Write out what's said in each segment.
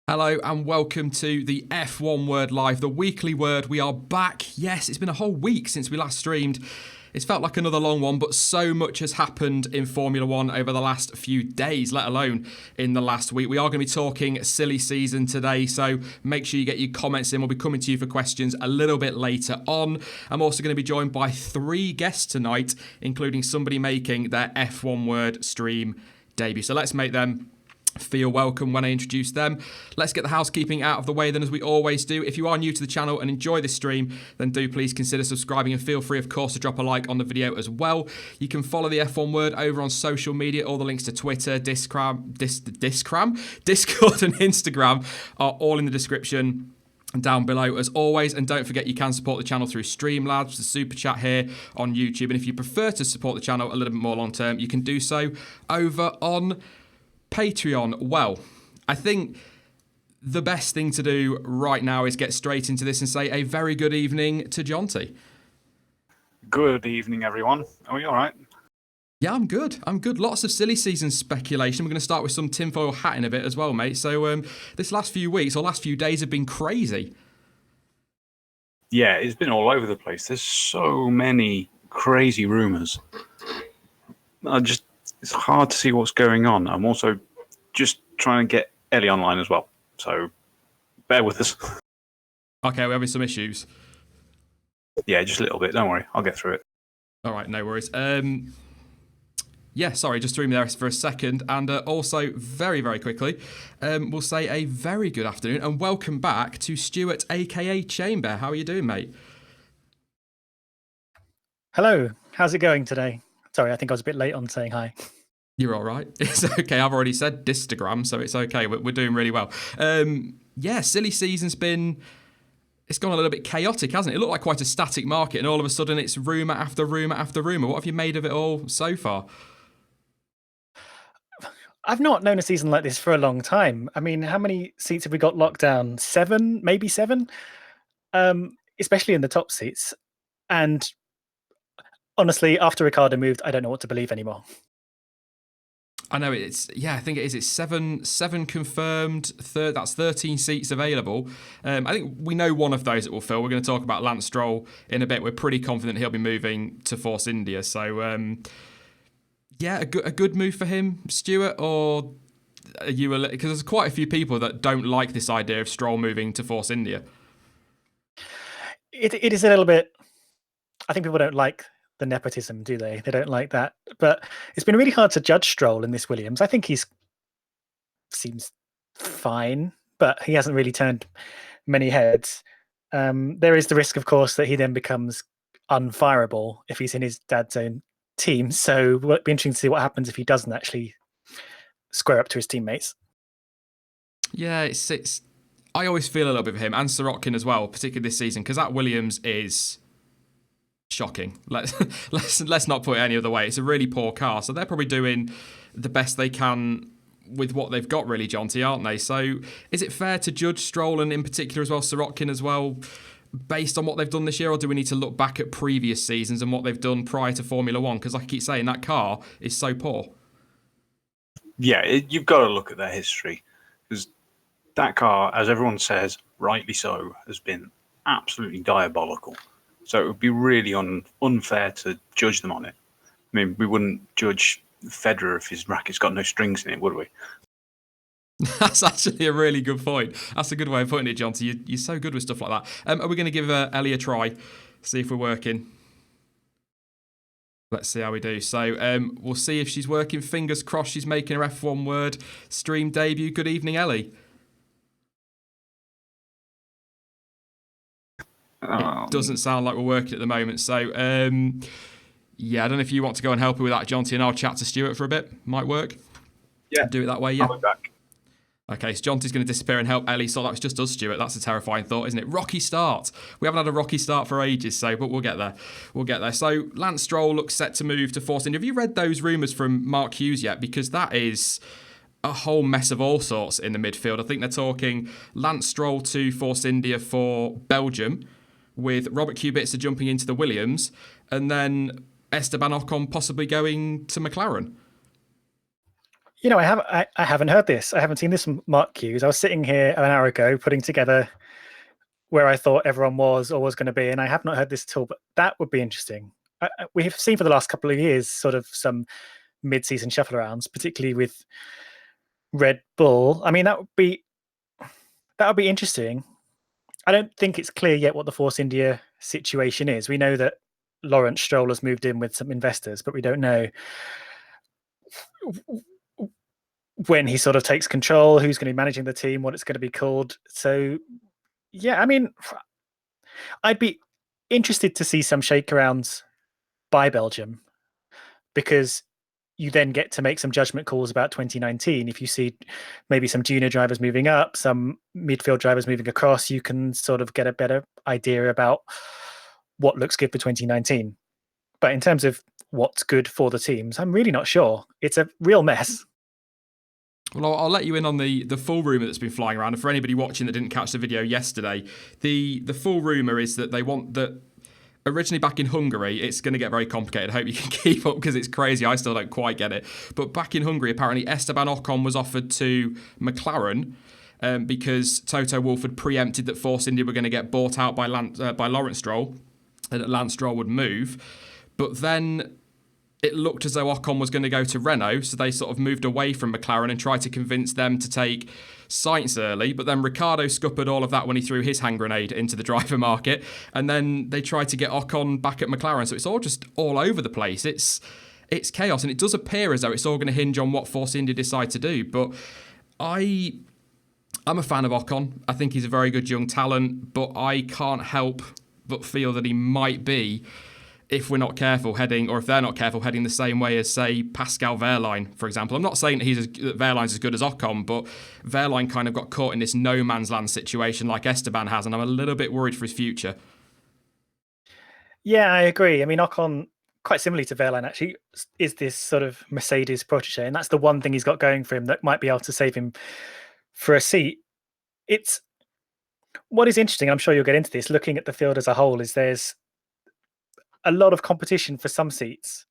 Hello and welcome to the F1 Word Live, the weekly word. We are back. Yes, it's been a whole week since we last streamed. It's felt like another long one, but so much has happened in Formula One over the last few days, let alone in the last week. We are going to be talking silly season today, so make sure you get your comments in. We'll be coming to you for questions a little bit later on. I'm also going to be joined by 3 guests tonight, including somebody making their F1 Word stream debut. So let's make them feel welcome when I introduce them. Let's get the housekeeping out of the way then, as we always do. If you are new to the channel and enjoy this stream, then do please consider subscribing and feel free, of course, to drop a like on the video as well. You can follow the F1 Word over on social media. All the links to Twitter, Discord and Instagram are all in the description down below as always. And don't forget, you can support the channel through Streamlabs, the super chat here on YouTube. And if you prefer to support the channel a little bit more long term, you can do so over on Patreon. Well, I think the best thing to do right now is get straight into this and say a very good evening to Jonty. Good evening, everyone. Are we all right? Yeah, I'm good. Lots of silly season speculation. We're going to start with some tinfoil hat in a bit as well, mate. So this last few weeks or last few days have been crazy. Yeah, it's been all over the place. There's so many crazy rumours. It's hard to see what's going on. I'm also just trying to get Ellie online as well. So bear with us. Okay, we're having some issues. Yeah, just a little bit. Don't worry. I'll get through it. All right, no worries. Yeah, sorry, just threw me there for a second. And also, very, very quickly, we'll say a very good afternoon and welcome back to Stuart, a.k.a. Chamber. How are you doing, mate? Hello. How's it going today? Sorry, I think I was a bit late on saying hi. You're all right. It's okay. I've already said Distagram, so it's okay. We're doing really well. Yeah, silly season's it's gone a little bit chaotic, hasn't it? It looked like quite a static market, and all of a sudden it's rumour after rumour after rumour. What have you made of it all so far? I've not known a season like this for a long time. I mean, how many seats have we got locked down? 7, maybe 7? Especially in the top seats. And honestly, after Ricardo moved, I don't know what to believe anymore. I know I think it is. It's seven confirmed. That's 13 seats available. I think we know one of those it will fill. We're going to talk about Lance Stroll in a bit. We're pretty confident he'll be moving to Force India. So, yeah, a good move for him, Stuart. Or are you? Because there's quite a few people that don't like this idea of Stroll moving to Force India. It is a little bit. I think people don't like the nepotism, do they? They don't like that. But it's been really hard to judge Stroll in this Williams. I think seems fine, but he hasn't really turned many heads. There is the risk, of course, that he then becomes unfireable if he's in his dad's own team. So it'll be interesting to see what happens if he doesn't actually square up to his teammates. Yeah, it's. I always feel a little bit for him and Sorokin as well, particularly this season, because that Williams is shocking. Let's not put it any other way. It's a really poor car, so they're probably doing the best they can with what they've got, really, Jonty, aren't they? So is it fair to judge Stroll and in particular as well Sorokin as well based on what they've done this year, or do we need to look back at previous seasons and what they've done prior to Formula One? Because like I keep saying, that car is so poor. Yeah, you've got to look at their history, because that car, as everyone says, rightly so, has been absolutely diabolical. So it would be really unfair to judge them on it. I mean, we wouldn't judge Federer if his racket's got no strings in it, would we? That's actually a really good point. That's a good way of putting it, Jonty. You're so good with stuff like that. Are we going to give Ellie a try? See if we're working. Let's see how we do. So we'll see if she's working. Fingers crossed she's making her F1 Word stream debut. Good evening, Ellie. It doesn't sound like we're working at the moment. So, yeah, I don't know if you want to go and help her with that, Jonty, and I'll chat to Stuart for a bit. Might work. Yeah. Do it that way, yeah. I'll be back. Okay, so Jonty's going to disappear and help Ellie. So that was just us, Stuart. That's a terrifying thought, isn't it? Rocky start. We haven't had a rocky start for ages, but we'll get there. We'll get there. So Lance Stroll looks set to move to Force India. Have you read those rumours from Mark Hughes yet? Because that is a whole mess of all sorts in the midfield. I think they're talking Lance Stroll to Force India for Belgium, with Robert Kubica jumping into the Williams, and then Esteban Ocon possibly going to McLaren. I haven't heard this. I haven't seen this from Mark Hughes. I was sitting here an hour ago putting together where I thought everyone was or was going to be, and I have not heard this at all. But that would be interesting. We have seen for the last couple of years sort of some mid-season shuffle arounds, particularly with Red Bull. I mean, that would be interesting. I don't think it's clear yet what the Force India situation is. We know that Lawrence Stroll has moved in with some investors, but we don't know when he sort of takes control, who's going to be managing the team, what it's going to be called. So, yeah, I mean, I'd be interested to see some shakearounds by Belgium, because you then get to make some judgment calls about 2019. If you see maybe some junior drivers moving up, some midfield drivers moving across, you can sort of get a better idea about what looks good for 2019. But in terms of what's good for the teams, I'm really not sure. It's a real mess. Well, I'll let you in on the full rumour that's been flying around. And for anybody watching that didn't catch the video yesterday, the full rumour is that they want that. Originally back in Hungary, it's going to get very complicated. I hope you can keep up because it's crazy. I still don't quite get it. But back in Hungary, apparently Esteban Ocon was offered to McLaren because Toto Wolff had preempted that Force India were going to get bought out by Lawrence Stroll and that Lance Stroll would move. But then it looked as though Ocon was going to go to Renault, so they sort of moved away from McLaren and tried to convince them to take Sainz early, but then Ricciardo scuppered all of that when he threw his hand grenade into the driver market, and then they tried to get Ocon back at McLaren, so it's all just all over the place. It's chaos, and it does appear as though it's all going to hinge on what Force India decide to do, but I'm a fan of Ocon. I think he's a very good young talent, but I can't help but feel that he might be, if we're not careful, heading the same way as, say, Pascal Wehrlein, for example. I'm not saying that Wehrlein's as good as Ocon, but Wehrlein kind of got caught in this no man's land situation like Esteban has, and I'm a little bit worried for his future. Yeah, I agree. I mean, Ocon, quite similarly to Wehrlein, actually, is this sort of Mercedes protege, and that's the one thing he's got going for him that might be able to save him for a seat. What is interesting, I'm sure you'll get into this, looking at the field as a whole, is there's a lot of competition for some seats.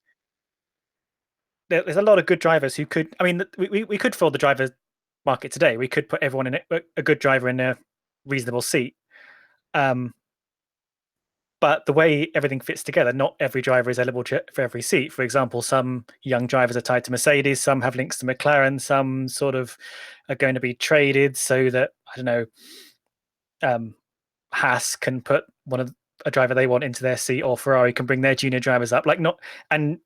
There's a lot of good drivers who could. I mean, we could fill the driver market today. We could put everyone in a good driver in a reasonable seat. But the way everything fits together, not every driver is eligible for every seat. For example, some young drivers are tied to Mercedes, some have links to McLaren, some sort of are going to be traded so that, I don't know, Haas can put a driver they want into their seat, or Ferrari can bring their junior drivers up. And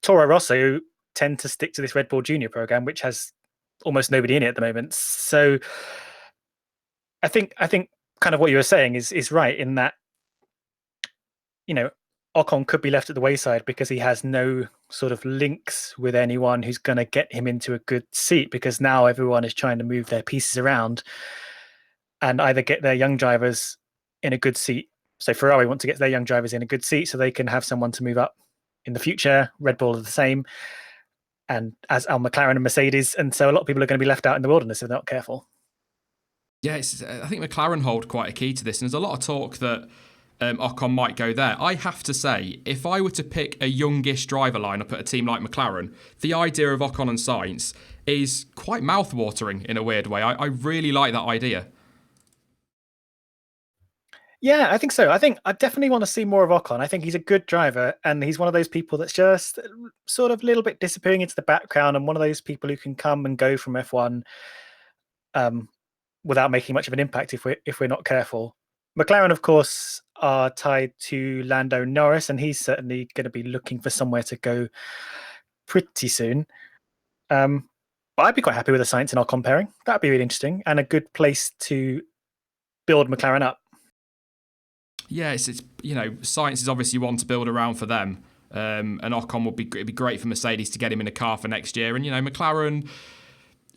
Toro Rosso tend to stick to this Red Bull Junior program, which has almost nobody in it at the moment. So I think kind of what you were saying is right, in that, Ocon could be left at the wayside because he has no sort of links with anyone who's going to get him into a good seat, because now everyone is trying to move their pieces around and either get their young drivers in a good seat. So Ferrari want to get their young drivers in a good seat so they can have someone to move up in the future. Red Bull are the same, and as are McLaren and Mercedes. And so a lot of people are going to be left out in the wilderness if they're not careful. Yeah, I think McLaren hold quite a key to this, and there's a lot of talk that Ocon might go there. I have to say, if I were to pick a youngish driver lineup at a team like McLaren, the idea of Ocon and Sainz is quite mouth-watering in a weird way. I really like that idea. Yeah, I think so. I think I definitely want to see more of Ocon. I think he's a good driver, and he's one of those people that's just sort of a little bit disappearing into the background, and one of those people who can come and go from F1 without making much of an impact if we're not careful. McLaren, of course, are tied to Lando Norris, and he's certainly going to be looking for somewhere to go pretty soon. But I'd be quite happy with a Sainz and Ocon pairing. That'd be really interesting and a good place to build McLaren up. Yeah, it's Sainz is obviously one to build around for them, and Ocon it'd be great for Mercedes to get him in a car for next year. And McLaren,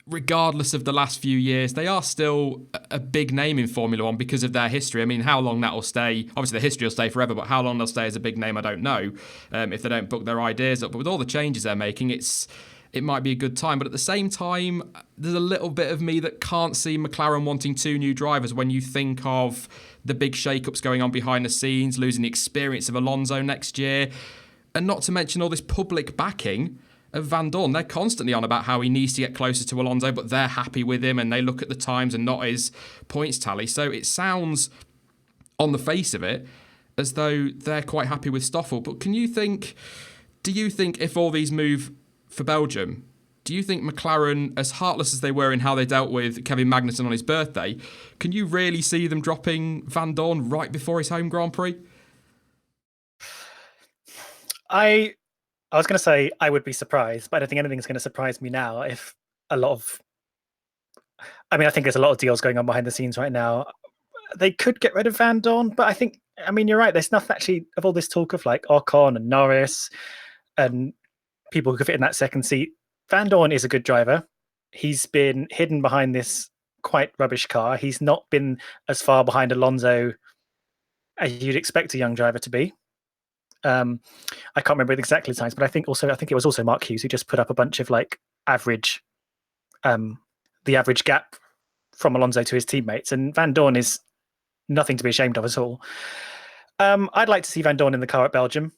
regardless of the last few years, they are still a big name in Formula One because of their history. I mean, how long that will stay, obviously the history will stay forever, but how long they'll stay as a big name, I don't know, if they don't book their ideas up. But with all the changes they're making, it might be a good time. But at the same time, there's a little bit of me that can't see McLaren wanting two new drivers when you think of the big shake-ups going on behind the scenes, losing the experience of Alonso next year, and not to mention all this public backing of Van Dorn. They're constantly on about how he needs to get closer to Alonso, but they're happy with him and they look at the times and not his points tally. So it sounds, on the face of it, as though they're quite happy with Stoffel. But do you think if all these move for Belgium, do you think McLaren, as heartless as they were in how they dealt with Kevin Magnussen on his birthday, can you really see them dropping Van Dorn right before his home Grand Prix? I was going to say I would be surprised, but I don't think anything's going to surprise me now if a lot of... I think there's a lot of deals going on behind the scenes right now. They could get rid of Van Dorn, but you're right. There's nothing actually of all this talk of like Ocon and Norris and people who could fit in that second seat. Van Dorn is a good driver. He's been hidden behind this quite rubbish car. He's not been as far behind Alonso as you'd expect a young driver to be. I can't remember exactly the times, but I think it was also Mark Hughes who just put up a bunch of like average, the average gap from Alonso to his teammates, and Van Dorn is nothing to be ashamed of at all. I'd like to see Van Dorn in the car at Belgium.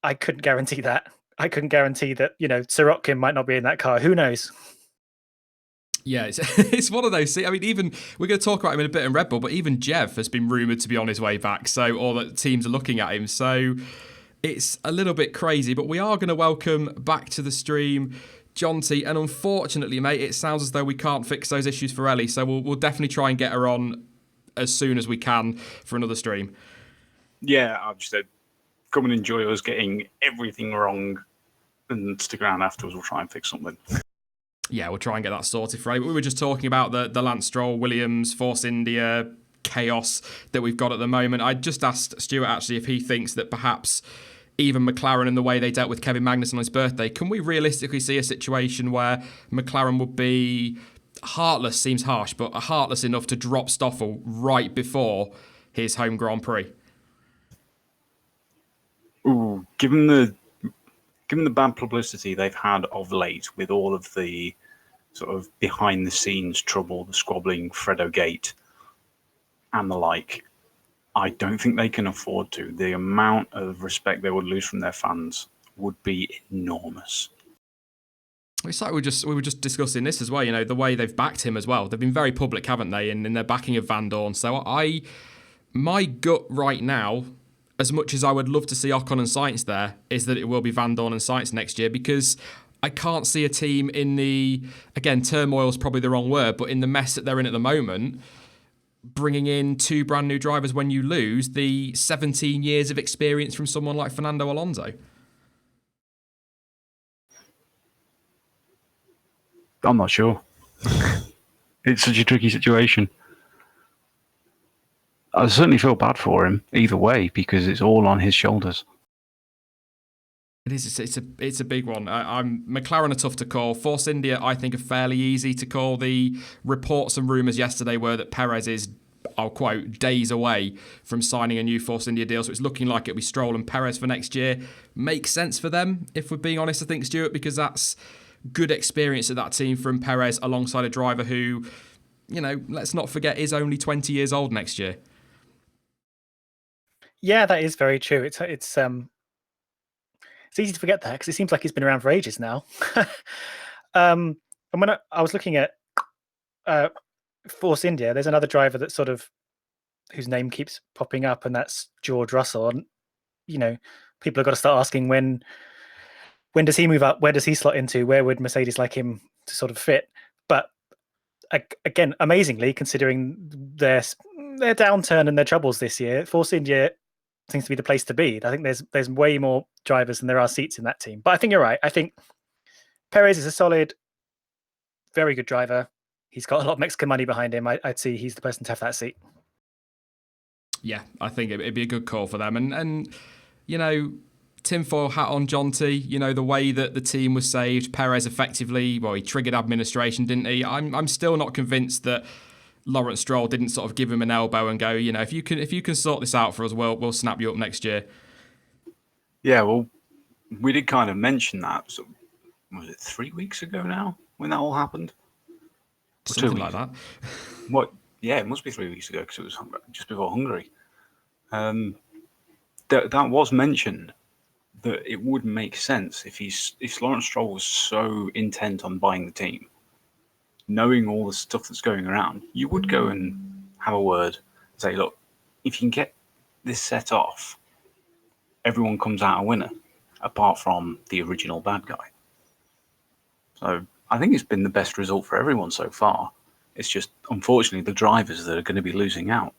I couldn't guarantee that. I couldn't guarantee that, Sirotkin might not be in that car. Who knows? Yeah, it's one of those. Even we're going to talk about him in a bit in Red Bull, but even Jev has been rumoured to be on his way back. Or that teams are looking at him. So it's a little bit crazy. But we are going to welcome back to the stream Jonty, and unfortunately, mate, it sounds as though we can't fix those issues for Ellie. So we'll definitely try and get her on as soon as we can for another stream. Yeah, I've just said, come and enjoy us getting everything wrong, and stick around afterwards. We'll try and fix something. Yeah, we'll try and get that sorted for you. We were just talking about the Lance Stroll, Williams, Force India chaos that we've got at the moment. I just asked Stuart actually if he thinks that perhaps even McLaren and the way they dealt with Kevin Magnussen on his birthday, can we realistically see a situation where McLaren would be heartless, seems harsh, but heartless enough to drop Stoffel right before his home Grand Prix? Ooh, given the bad publicity they've had of late with all of the sort of behind-the-scenes trouble, the squabbling, Fredo Gate, and the like, I don't think they can afford to. The amount of respect they would lose from their fans would be enormous. It's like we were just discussing this as well, the way they've backed him as well. They've been very public, haven't they, in their backing of Van Dorn. So my gut right now, as much as I would love to see Ocon and Sainz there, is that it will be Van Dorn and Sainz next year, because I can't see a team in turmoil is probably the wrong word, but in the mess that they're in at the moment, bringing in two brand new drivers when you lose the 17 years of experience from someone like Fernando Alonso. I'm not sure. It's such a tricky situation. I certainly feel bad for him either way, because it's all on his shoulders. It is. It's a big one. McLaren are tough to call. Force India, I think, are fairly easy to call. The reports and rumours yesterday were that Perez is, I'll quote, days away from signing a new Force India deal. So it's looking like it'll be Stroll and Perez for next year. Makes sense for them, if we're being honest, I think, Stuart, because that's good experience at that team from Perez alongside a driver who, let's not forget, is only 20 years old next year. Yeah, that is very true. It's easy to forget that because it seems like he's been around for ages now. And when I was looking at Force India, there's another driver that whose name keeps popping up, and that's George Russell. And people have got to start asking when does he move up? Where does he slot into? Where would Mercedes like him to sort of fit? But again, amazingly, considering their downturn and their troubles this year, Force India seems to be the place to be. I think there's way more drivers than there are seats in that team. But I think you're right. I think Perez is a solid, very good driver. He's got a lot of Mexican money behind him. I'd see he's the person to have that seat. Yeah, I think it'd be a good call for them. And tinfoil hat on Jonty, the way that the team was saved, Perez effectively, he triggered administration, didn't he? I'm still not convinced that Lawrence Stroll didn't sort of give him an elbow and go, if you can sort this out for us, we'll snap you up next year. Yeah, well, we did kind of mention that. So, was it 3 weeks ago now when that all happened? Something like that. What? Yeah, it must be 3 weeks ago because it was just before Hungary. That was mentioned that it would make sense if Lawrence Stroll was so intent on buying the team, knowing all the stuff that's going around, you would go and have a word and say, look, if you can get this set off, everyone comes out a winner, apart from the original bad guy. So I think it's been the best result for everyone so far. It's just, unfortunately, the drivers that are going to be losing out.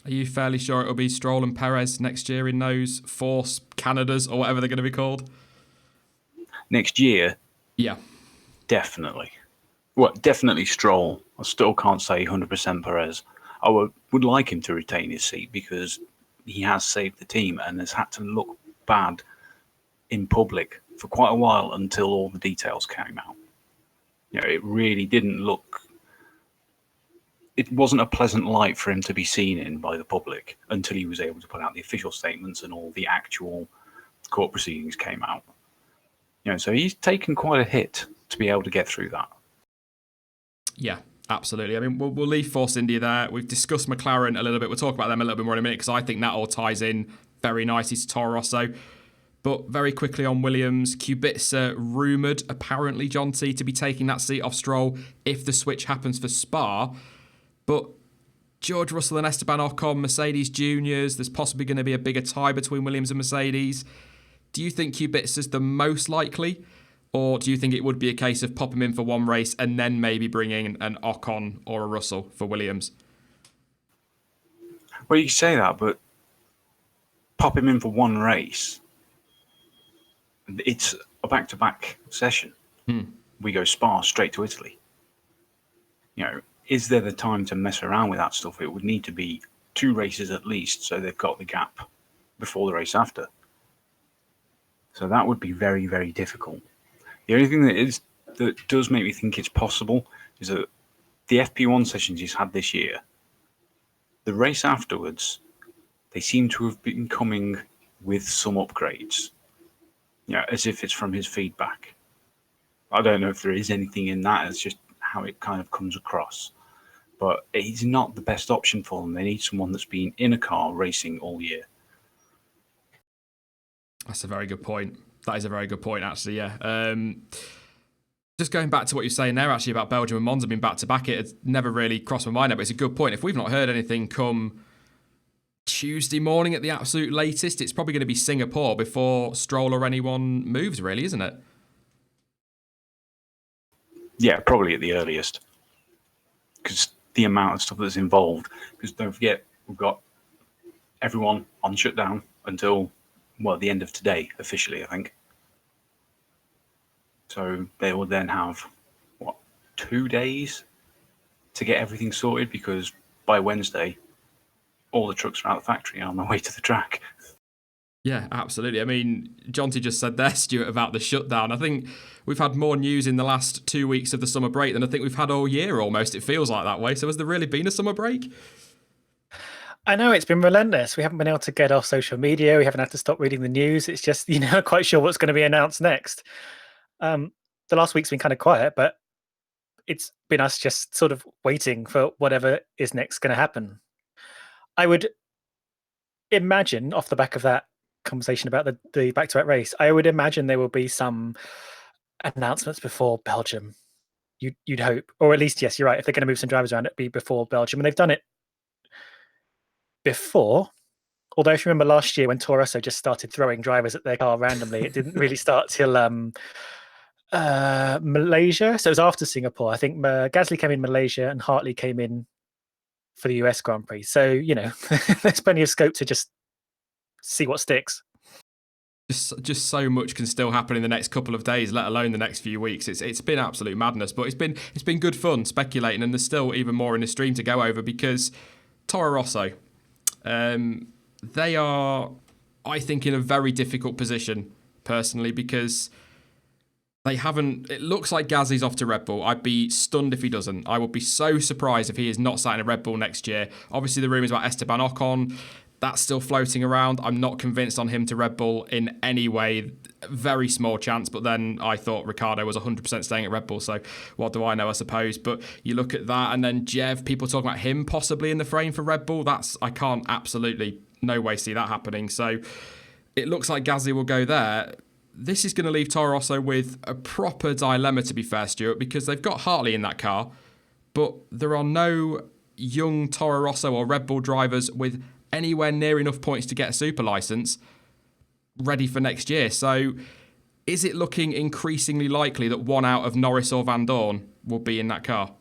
Are you fairly sure it'll be Stroll and Perez next year in those Force Canadas or whatever they're going to be called? Next year? Yeah. Definitely. Well, definitely Stroll. I still can't say 100% Perez. I would like him to retain his seat because he has saved the team and has had to look bad in public for quite a while until all the details came out. You know, it really didn't look... It wasn't a pleasant light for him to be seen in by the public until he was able to put out the official statements and all the actual court proceedings came out. You know, so he's taken quite a hit to be able to get through that. Yeah, absolutely. I mean, we'll leave Force India there. We've discussed McLaren a little bit. We'll talk about them a little bit more in a minute because I think that all ties in very nicely to Toro Rosso. But very quickly on Williams, Kubica rumoured, apparently, John T, to be taking that seat off Stroll if the switch happens for Spa. But George Russell and Esteban Ocon, Mercedes Juniors, there's possibly going to be a bigger tie between Williams and Mercedes. Do you think Kubica's the most likely? Or do you think it would be a case of pop him in for one race and then maybe bringing an Ocon or a Russell for Williams? Well, you can say that, but pop him in for one race. It's a back-to-back session. We go Spa straight to Italy. You know, is there the time to mess around with that stuff? It would need to be 2 races at least, so they've got the gap before the race after. So that would be very, very difficult. The only thing that does make me think it's possible is that the FP1 sessions he's had this year, the race afterwards, they seem to have been coming with some upgrades. You know, as if it's from his feedback. I don't know if there is anything in that. It's just how it kind of comes across. But he's not the best option for them. They need someone that's been in a car racing all year. That's a very good point. That is a very good point, actually, yeah. Just going back to what you're saying there, actually, about Belgium and Monza being back-to-back, it had never really crossed my mind, but it's a good point. If we've not heard anything come Tuesday morning at the absolute latest, it's probably going to be Singapore before Stroll or anyone moves, really, isn't it? Yeah, probably at the earliest. Because the amount of stuff that's involved. Because don't forget, we've got everyone on shutdown until, well, the end of today, officially, I think. So they will then have, 2 days to get everything sorted, because by Wednesday, all the trucks are out of the factory and on their way to the track. Yeah, absolutely. I mean, Jonty just said there, Stuart, about the shutdown. I think we've had more news in the last 2 weeks of the summer break than I think we've had all year almost. It feels like that way. So has there really been a summer break? I know, it's been relentless. We haven't been able to get off social media. We haven't had to stop reading the news. It's just, not quite sure what's going to be announced next. The last week's been kind of quiet, but it's been us just sort of waiting for whatever is next going to happen. I would imagine, off the back of that conversation about the back-to-back race, I would imagine there will be some announcements before Belgium. You'd hope, or at least, yes, you're right. If they're going to move some drivers around, it'd be before Belgium, and they've done it before. Although, if you remember last year when Toro Rosso just started throwing drivers at their car randomly, it didn't really start till Malaysia. So it was after Singapore. I think Gasly came in Malaysia and Hartley came in for the US Grand Prix. So, there's plenty of scope to just see what sticks. Just so much can still happen in the next couple of days, let alone the next few weeks. It's been absolute madness, but it's been good fun speculating, and there's still even more in the stream to go over because Toro Rosso, they are, I think, in a very difficult position personally because they haven't. It looks like Gasly's off to Red Bull. I'd be stunned if he doesn't. I would be so surprised if he is not sat in a Red Bull next year. Obviously, the rumours about Esteban Ocon, that's still floating around. I'm not convinced on him to Red Bull in any way. Very small chance, but then I thought Ricciardo was 100% staying at Red Bull, so what do I know, I suppose. But you look at that, and then Jev, people talking about him possibly in the frame for Red Bull. I can't absolutely no way see that happening. So it looks like Gasly will go there. This is going to leave Toro Rosso with a proper dilemma, to be fair, Stuart, because they've got Hartley in that car, but there are no young Toro Rosso or Red Bull drivers with anywhere near enough points to get a super license ready for next year. So is it looking increasingly likely that one out of Norris or Van Dorn will be in that car?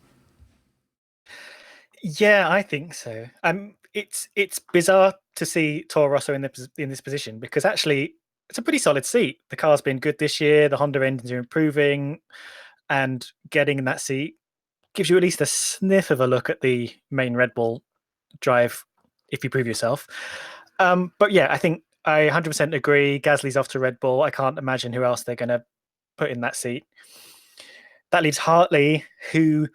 Yeah, I think so. It's bizarre to see Toro Rosso in this position, because actually it's a pretty solid seat. The car's been good this year. The Honda engines are improving, and getting in that seat gives you at least a sniff of a look at the main Red Bull drive if you prove yourself. But yeah, I think I 100% agree. Gasly's off to Red Bull. I can't imagine who else they're going to put in that seat. That leaves Hartley, who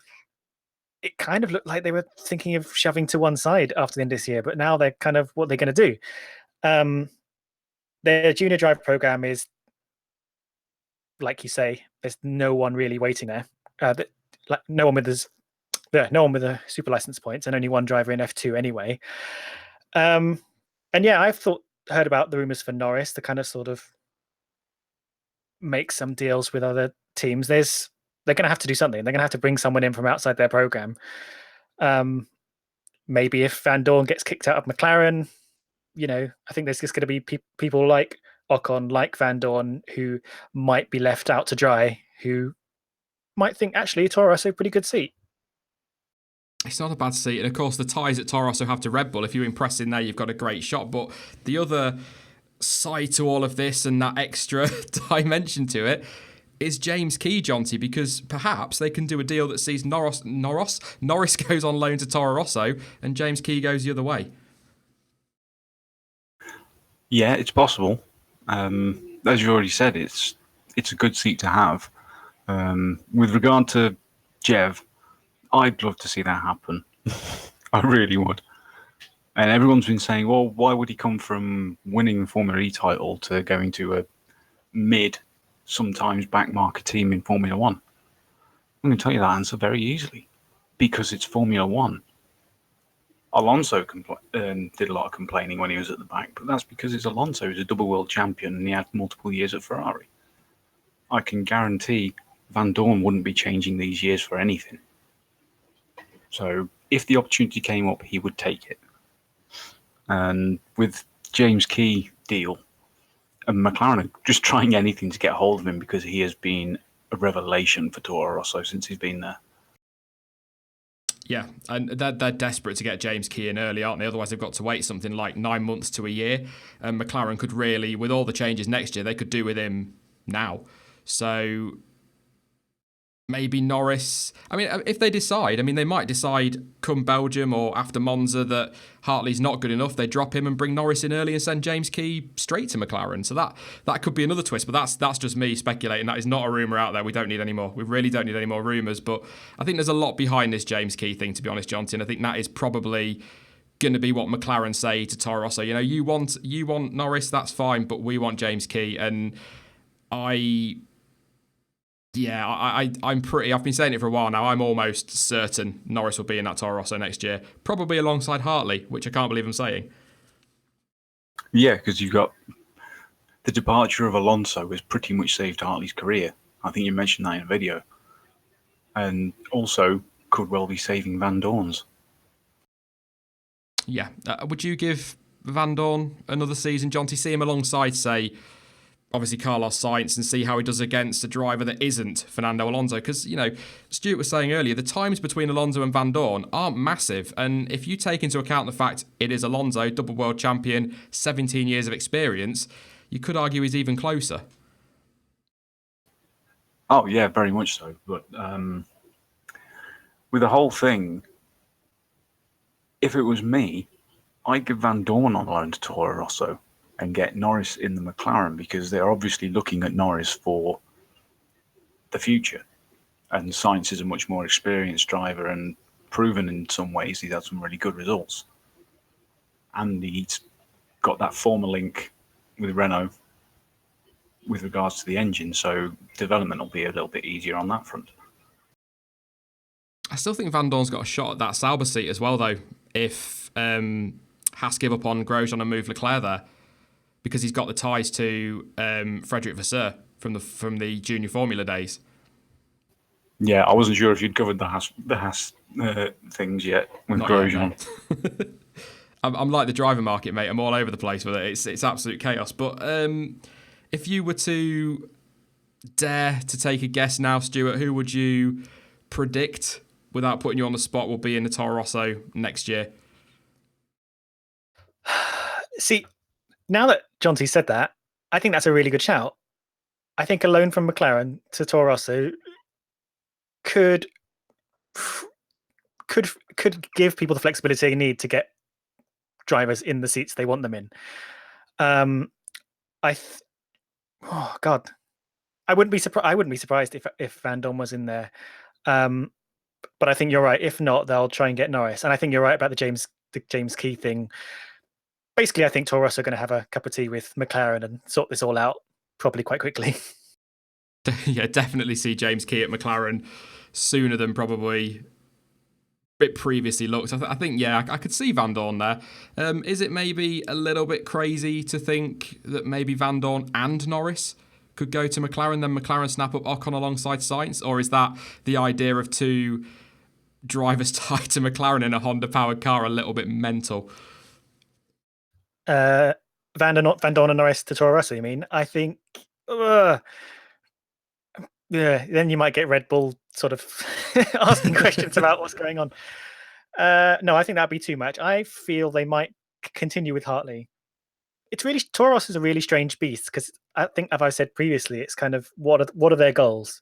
it kind of looked like they were thinking of shoving to one side after the end of this year, but now they're kind of what they're going to do. Their junior drive program is, like you say, there's no one really waiting there. No one with a super license points, and only one driver in F2 anyway. And yeah, I've heard about the rumors for Norris to kind of sort of make some deals with other teams. They're going to have to do something. They're going to have to bring someone in from outside their program. Maybe if Van Dorn gets kicked out of McLaren, I think there's just going to be people like Ocon, like Van Dorn, who might be left out to dry, who might think, actually, Toro Rosso, pretty good seat. It's not a bad seat. And of course, the ties that Toro Rosso have to Red Bull, if you impress in there, you've got a great shot. But the other side to all of this and that extra dimension to it is James Key, Jonty, because perhaps they can do a deal that sees Norris goes on loan to Toro Rosso and James Key goes the other way. Yeah, it's possible. As you already said, it's a good seat to have. With regard to Jev, I'd love to see that happen. I really would. And everyone's been saying, well, why would he come from winning Formula E title to going to a mid, sometimes backmarker team in Formula One? I'm going to tell you that answer very easily. Because it's Formula One. Alonso did a lot of complaining when he was at the back, but that's because it's Alonso who's a double world champion and he had multiple years at Ferrari. I can guarantee Van Dorn wouldn't be changing these years for anything. So if the opportunity came up, he would take it. And with James Key deal, and McLaren are just trying anything to get hold of him because he has been a revelation for Toro Rosso since he's been there. Yeah, and they're desperate to get James Key in early, aren't they? Otherwise, they've got to wait something like 9 months to a year. And McLaren could really, with all the changes next year, they could do with him now. So maybe Norris. I mean, if they decide, they might decide come Belgium or after Monza that Hartley's not good enough. They drop him and bring Norris in early and send James Key straight to McLaren. So that could be another twist. But that's just me speculating. That is not a rumour out there. We don't need any more. We really don't need any more rumours. But I think there's a lot behind this James Key thing, to be honest, Johnson. I think that is probably going to be what McLaren say to Toro Rosso. You want Norris, that's fine, but we want James Key. And I've been saying it for a while now. I'm almost certain Norris will be in that Toro Rosso next year, probably alongside Hartley, which I can't believe I'm saying. Yeah, because you've got the departure of Alonso has pretty much saved Hartley's career. I think you mentioned that in a video. And also could well be saving Van Dorn's. Yeah. Would you give Van Dorn another season, John, to see him alongside, say, obviously Carlos Sainz, and see how he does against a driver that isn't Fernando Alonso? Because, Stuart was saying earlier, the times between Alonso and Van Dorn aren't massive. And if you take into account the fact it is Alonso, double world champion, 17 years of experience, you could argue he's even closer. Oh, yeah, very much so. But with the whole thing, if it was me, I'd give Van Dorn on loan to Toro Rosso and get Norris in the McLaren, because they're obviously looking at Norris for the future. And Sainz is a much more experienced driver and proven in some ways. He's had some really good results. And he's got that former link with Renault with regards to the engine, so development will be a little bit easier on that front. I still think Van Dorn's got a shot at that Sauber seat as well, though, if Haas give up on Grosjean and move Leclerc there. because he's got the ties to Frederick Vasseur from the junior Formula days. Yeah, I wasn't sure if you'd covered the Haas things yet with Not Grosjean. yet, no. I'm like the driver market, mate. I'm all over the place with it. It's absolute chaos. But if you were to dare to take a guess now, Stuart, who would you predict, without putting you on the spot, will be in the Toro Rosso next year? See, now that Jonty said that, I think that's a really good shout. I think a loan from McLaren to Toro Rosso could give people the flexibility they need to get drivers in the seats they want them in. Oh God, I wouldn't be surprised if Van Dorn was in there. But I think you're right. If not, they'll try and get Norris. And I think you're right about the James Key thing. Basically, I think Toro Rosso are going to have a cup of tea with McLaren and sort this all out probably quite quickly. Yeah, definitely see James Key at McLaren sooner than probably it previously looked. I think, yeah, I could see Van Dorn there. Is it maybe a little bit crazy to think that maybe Van Dorn and Norris could go to McLaren, then McLaren snap up Ocon alongside Sainz? Or is that the idea of two drivers tied to McLaren in a Honda-powered car a little bit mental? Van Dorn and Norris to Toro Rosso, you mean? I think... yeah, then you might get Red Bull sort of asking questions about what's going on. No, I think that'd be too much. I feel they might continue with Hartley. It's really Toro Rosso is a really strange beast because I think, as I said previously, it's kind of what are their goals?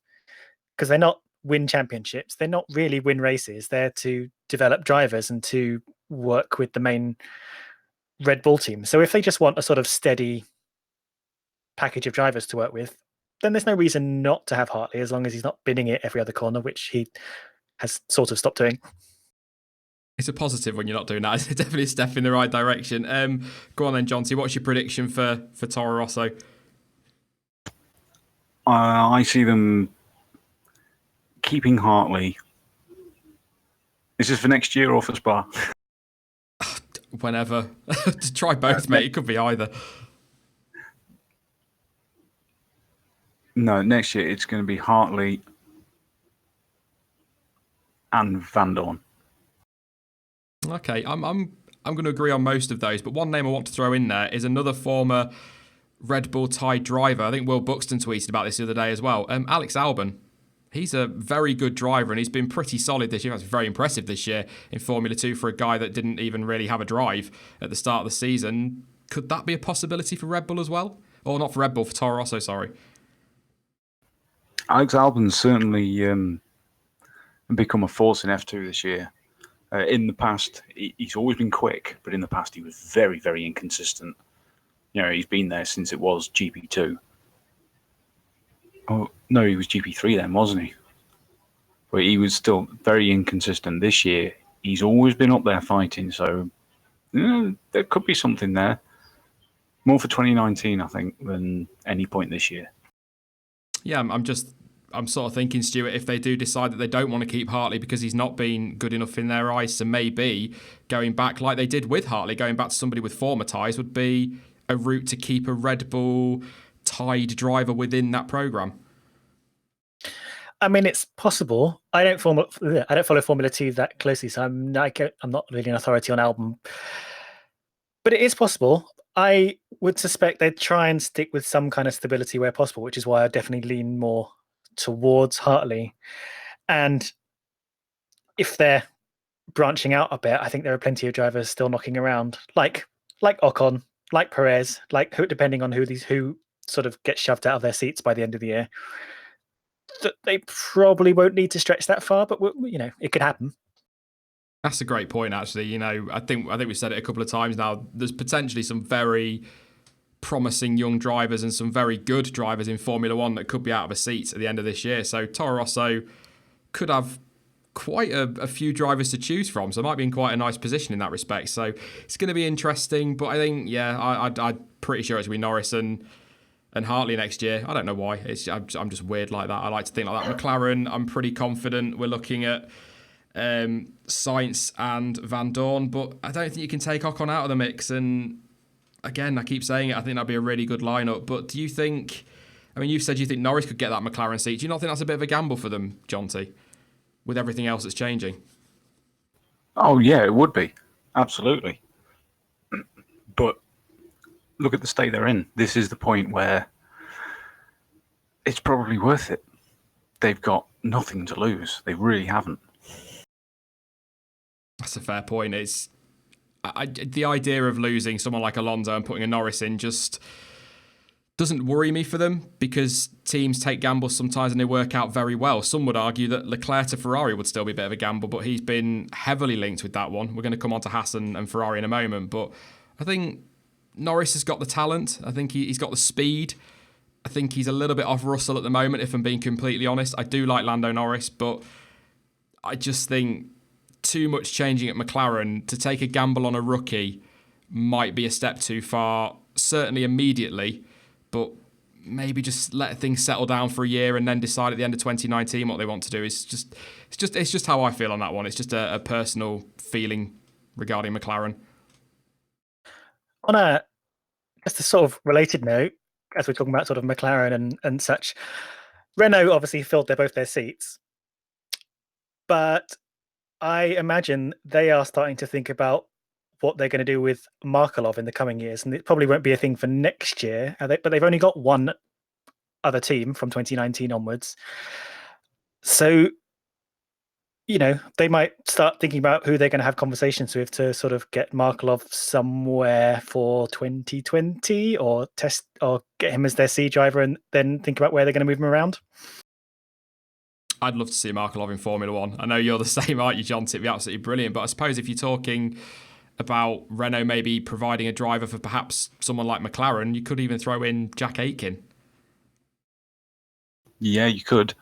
Because they're not win championships, they're not really win races. They're to develop drivers and to work with the main Red Bull team. So if they just want a sort of steady package of drivers to work with, then there's no reason not to have Hartley as long as he's not binning it every other corner, which he has sort of stopped doing. It's a positive when you're not doing that. It's definitely a step in the right direction. Go on then, Jonty. What's your prediction for Toro Rosso? I see them keeping Hartley. Is this for next year or for Spa? Whenever. Try both, mate. It could be either. No, next year it's going to be Hartley and Van Dorn. Okay, I'm going to agree on most of those, but one name I want to throw in there is another former Red Bull tied driver. I think Will Buxton tweeted about this the other day as well. Alex Albon. He's a very good driver and he's been pretty solid this year. That's very impressive this year in Formula 2 for a guy that didn't even really have a drive at the start of the season. Could that be a possibility for Red Bull as well? Or not for Red Bull, for Toro Rosso, sorry. Alex Albon's certainly become a force in F2 this year. In the past, he's always been quick, but in the past he was very, very inconsistent. You know, he's been there since it was GP2. Oh, no, he was GP3 then, wasn't he? But he was still very inconsistent. This year, he's always been up there fighting, so there could be something there. More for 2019, I think, than any point this year. Yeah, I'm sort of thinking, Stuart, if they do decide that they don't want to keep Hartley because he's not been good enough in their eyes, so maybe going back like they did with Hartley, going back to somebody with former ties would be a route to keep a Red Bull tied driver within that program. I mean, it's possible. I don't follow Formula 2 that closely, so I'm not really an authority on Albon. But it is possible. I would suspect they'd try and stick with some kind of stability where possible, which is why I definitely lean more towards Hartley. And if they're branching out a bit, I think there are plenty of drivers still knocking around, like Ocon, like Perez, depending on who sort of gets shoved out of their seats by the end of the year. They probably won't need to stretch that far, but it could happen. That's a great point, actually. I think we've said it a couple of times now. There's potentially some very promising young drivers and some very good drivers in Formula 1 that could be out of a seat at the end of this year. So Toro Rosso could have quite a few drivers to choose from, so it might be in quite a nice position in that respect. So it's going to be interesting, but I think, I'm pretty sure it's going to be Norris and Hartley next year. I don't know why. I'm just weird like that. I like to think like that. McLaren, I'm pretty confident we're looking at Sainz and Van Dorn, but I don't think you can take Ocon out of the mix. And again, I keep saying it, I think that'd be a really good lineup. But do you think, I mean, you've said you think Norris could get that McLaren seat. Do you not think that's a bit of a gamble for them, Jonty, with everything else that's changing? Oh, yeah, it would be. Absolutely. But look at the state they're in. This is the point where it's probably worth it. They've got nothing to lose. They really haven't. That's a fair point. It's the idea of losing someone like Alonso and putting a Norris in just doesn't worry me for them, because teams take gambles sometimes and they work out very well. Some would argue that Leclerc to Ferrari would still be a bit of a gamble, but he's been heavily linked with that one. We're going to come on to Haas and Ferrari in a moment, but I think Norris has got the talent. I think he's got the speed. I think he's a little bit off Russell at the moment, if I'm being completely honest. I do like Lando Norris, but I just think too much changing at McLaren to take a gamble on a rookie might be a step too far, certainly immediately, but maybe just let things settle down for a year and then decide at the end of 2019 what they want to do. It's just how I feel on that one. It's just a personal feeling regarding McLaren. On just a sort of related note, as we're talking about sort of McLaren and such, Renault obviously filled both their seats, but I imagine they are starting to think about what they're going to do with Markelov in the coming years, and it probably won't be a thing for next year. But they've only got one other team from 2019 onwards, so they might start thinking about who they're going to have conversations with to sort of get Markelov somewhere for 2020, or test or get him as their C driver, and then think about where they're going to move him around. I'd love to see Markelov in Formula One. I know you're the same, aren't you, John? It'd be absolutely brilliant. But I suppose if you're talking about Renault maybe providing a driver for perhaps someone like McLaren, you could even throw in Jack Aitken. Yeah, you could.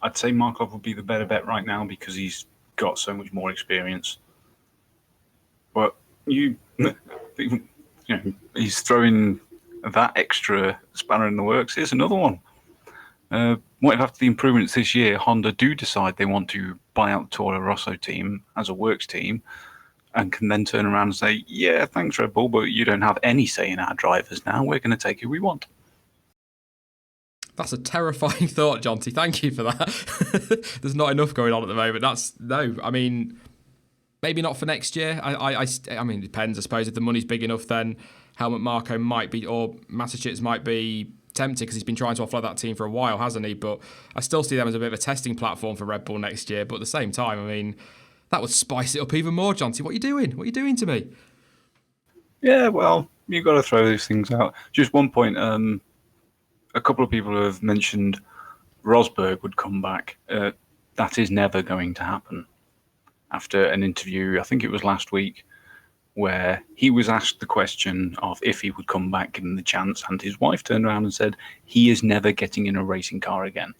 I'd say Markov would be the better bet right now because he's got so much more experience. But he's throwing that extra spanner in the works. Here's another one. What if after the improvements this year, Honda do decide they want to buy out the Toro Rosso team as a works team, and can then turn around and say, yeah, thanks Red Bull, but you don't have any say in our drivers now. We're going to take who we want. That's a terrifying thought, Jonty. Thank you for that. There's not enough going on at the moment. I mean, maybe not for next year. I mean, it depends. I suppose if the money's big enough, then Helmut Marko might be, or Massachusetts might be tempted, because he's been trying to offload that team for a while, hasn't he? But I still see them as a bit of a testing platform for Red Bull next year. But at the same time, I mean, that would spice it up even more, Jonty. What are you doing? What are you doing to me? Yeah, well, you've got to throw these things out. Just one point. A couple of people have mentioned Rosberg would come back. That is never going to happen. After an interview, I think it was last week, where he was asked the question of if he would come back given the chance, and his wife turned around and said he is never getting in a racing car again.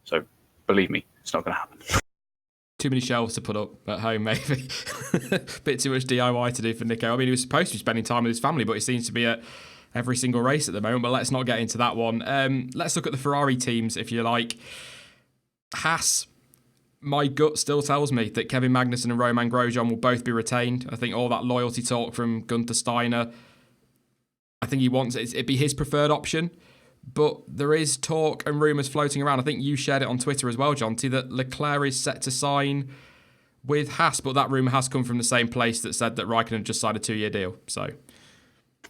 So, believe me, it's not going to happen. Too many shelves to put up at home, maybe. Bit too much DIY to do for Nico. I mean, he was supposed to be spending time with his family, but he seems to be at every single race at the moment. But let's not get into that one. Let's look at the Ferrari teams, if you like. Haas, my gut still tells me that Kevin Magnussen and Romain Grosjean will both be retained. I think all that loyalty talk from Gunther Steiner, I think he wants it. It'd be his preferred option. But there is talk and rumours floating around. I think you shared it on Twitter as well, Jonty, that Leclerc is set to sign with Haas. But that rumour has come from the same place that said that Raikkonen just signed a 2-year deal. So,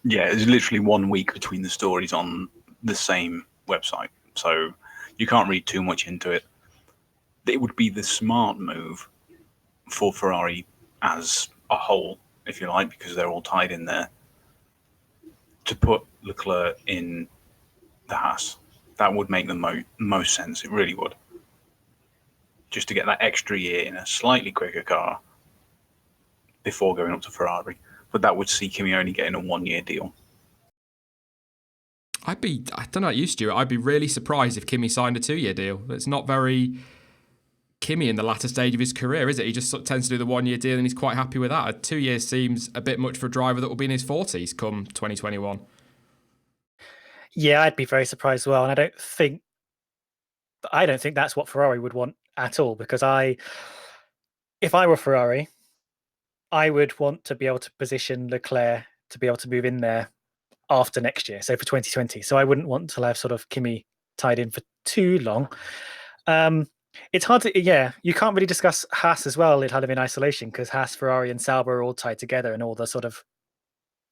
yeah, there's literally 1 week between the stories on the same website. So you can't read too much into it. It would be the smart move for Ferrari as a whole, if you like, because they're all tied in there, to put Leclerc in the Haas. That would make the most sense. It really would. Just to get that extra year in a slightly quicker car before going up to Ferrari. But that would see Kimi only getting a 1-year deal. I don't know about you, Stuart, I'd be really surprised if Kimi signed a 2-year deal. It's not very Kimi in the latter stage of his career, is it? He just sort of tends to do the 1-year deal and he's quite happy with that. 2 years seems a bit much for a driver that will be in his 40s come 2021. Yeah, I'd be very surprised as well. And I don't think that's what Ferrari would want at all, because if I were Ferrari, I would want to be able to position Leclerc to be able to move in there after next year, so for 2020. So I wouldn't want to have sort of Kimi tied in for too long. It's hard to, you can't really discuss Haas as well, kind of in isolation, because Haas, Ferrari, and Sauber are all tied together, and all the sort of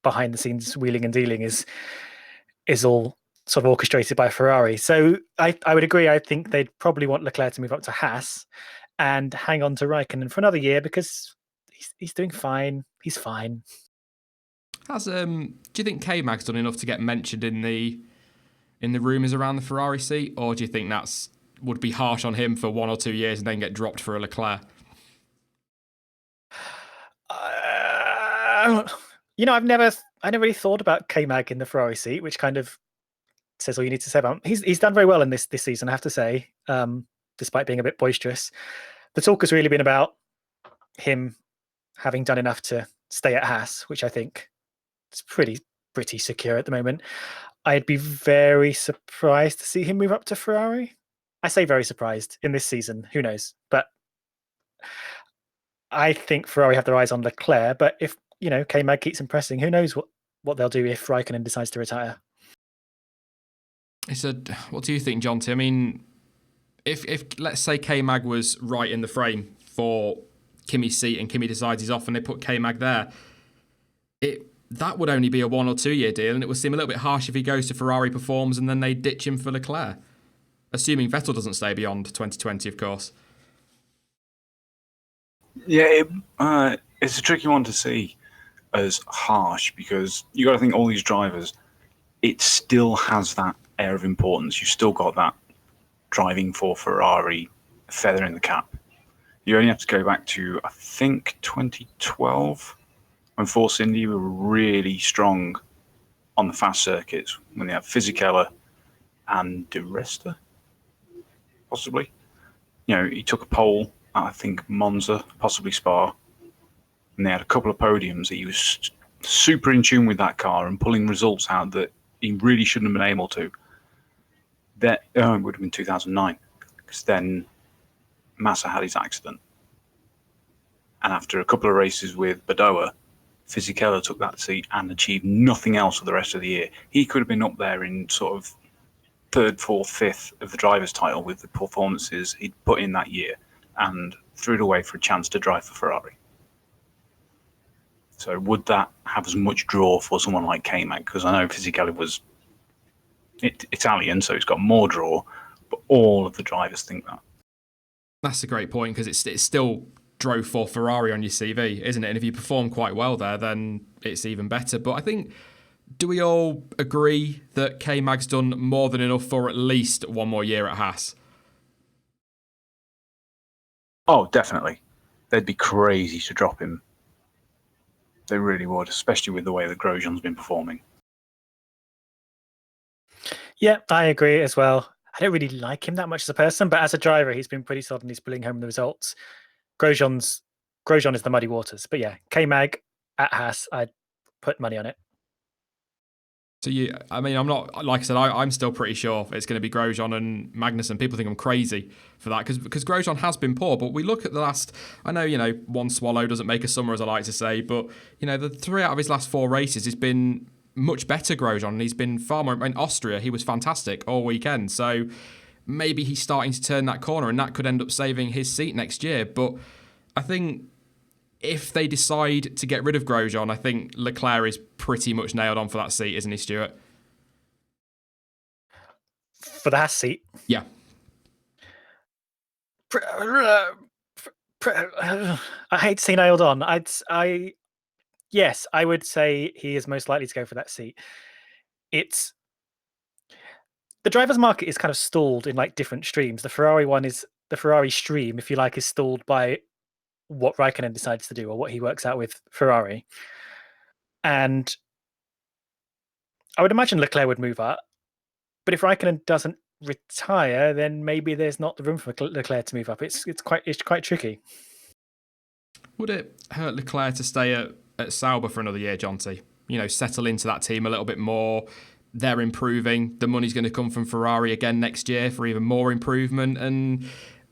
behind the scenes wheeling and dealing is all sort of orchestrated by Ferrari. So I would agree. I think they'd probably want Leclerc to move up to Haas and hang on to Raikkonen for another year because he's doing fine. He's fine. Do you think K-Mag's done enough to get mentioned in the rumours around the Ferrari seat, or do you think that's would be harsh on him for 1 or 2 years and then get dropped for a Leclerc? I never really thought about K-Mag in the Ferrari seat, which kind of says all you need to say about him. He's done very well in this season, I have to say, despite being a bit boisterous. The talk has really been about him having done enough to stay at Haas, which I think is pretty secure at the moment. I'd be very surprised to see him move up to Ferrari. I say very surprised in this season. Who knows? But I think Ferrari have their eyes on Leclerc. But if K-Mag keeps impressing, who knows what they'll do if Raikkonen decides to retire. What do you think, Jonty? I mean, if let's say K-Mag was right in the frame for Kimi's seat and Kimi decides he's off and they put K-Mag there, that would only be a 1 or 2 year deal, and it would seem a little bit harsh if he goes to Ferrari, performs, and then they ditch him for Leclerc. Assuming Vettel doesn't stay beyond 2020, of course. Yeah, it's a tricky one to see as harsh because you got to think all these drivers, it still has that air of importance. You've still got that driving for Ferrari feather in the cap. You only have to go back to, I think, 2012 when Force Indy were really strong on the fast circuits when they had Fisichella and De Resta, possibly. He took a pole at, I think, Monza, possibly Spa, and they had a couple of podiums that he was super in tune with that car and pulling results out that he really shouldn't have been able to. That would have been 2009, because then Massa had his accident. And after a couple of races with Badoa, Fisichella took that seat and achieved nothing else for the rest of the year. He could have been up there in sort of 3rd, 4th, 5th of the driver's title with the performances he'd put in that year and threw it away for a chance to drive for Ferrari. So would that have as much draw for someone like K-Mag? Because I know Fisichella was Italian, so it's got more draw, but all of the drivers think that. That's a great point, because it's still drove for Ferrari on your CV, isn't it? And if you perform quite well there, then it's even better. But I think, do we all agree that K-Mag's done more than enough for at least 1 more year at Haas? Oh, definitely. They'd be crazy to drop him. They really would, especially with the way that Grosjean's been performing. Yeah, I agree as well. I don't really like him that much as a person, but as a driver, he's been pretty solid and he's pulling home the results. Grosjean is the muddy waters. But yeah, K-Mag at Haas, I'd put money on it. So I'm not, like I said, I'm still pretty sure it's going to be Grosjean and Magnussen. People think I'm crazy for that because Grosjean has been poor. But we look at the last, I know, one swallow doesn't make a summer, as I like to say, but, the 3 out of his last 4 races, he's been much better, Grosjean, and he's been far more, in Austria, he was fantastic all weekend. So maybe he's starting to turn that corner and that could end up saving his seat next year. But I think if they decide to get rid of Grosjean, I think Leclerc is pretty much nailed on for that seat, isn't he, Stuart? For the Haas seat? Yeah. I hate to say nailed on. Yes, I would say he is most likely to go for that seat. It's the driver's market is kind of stalled in like different streams. The Ferrari stream, if you like, is stalled by what Raikkonen decides to do or what he works out with Ferrari. And I would imagine Leclerc would move up. But if Raikkonen doesn't retire, then maybe there's not the room for Leclerc to move up. It's quite tricky. Would it hurt Leclerc to stay at Sauber for another year, Jonty? Settle into that team a little bit more. They're improving. The money's going to come from Ferrari again next year for even more improvement. And,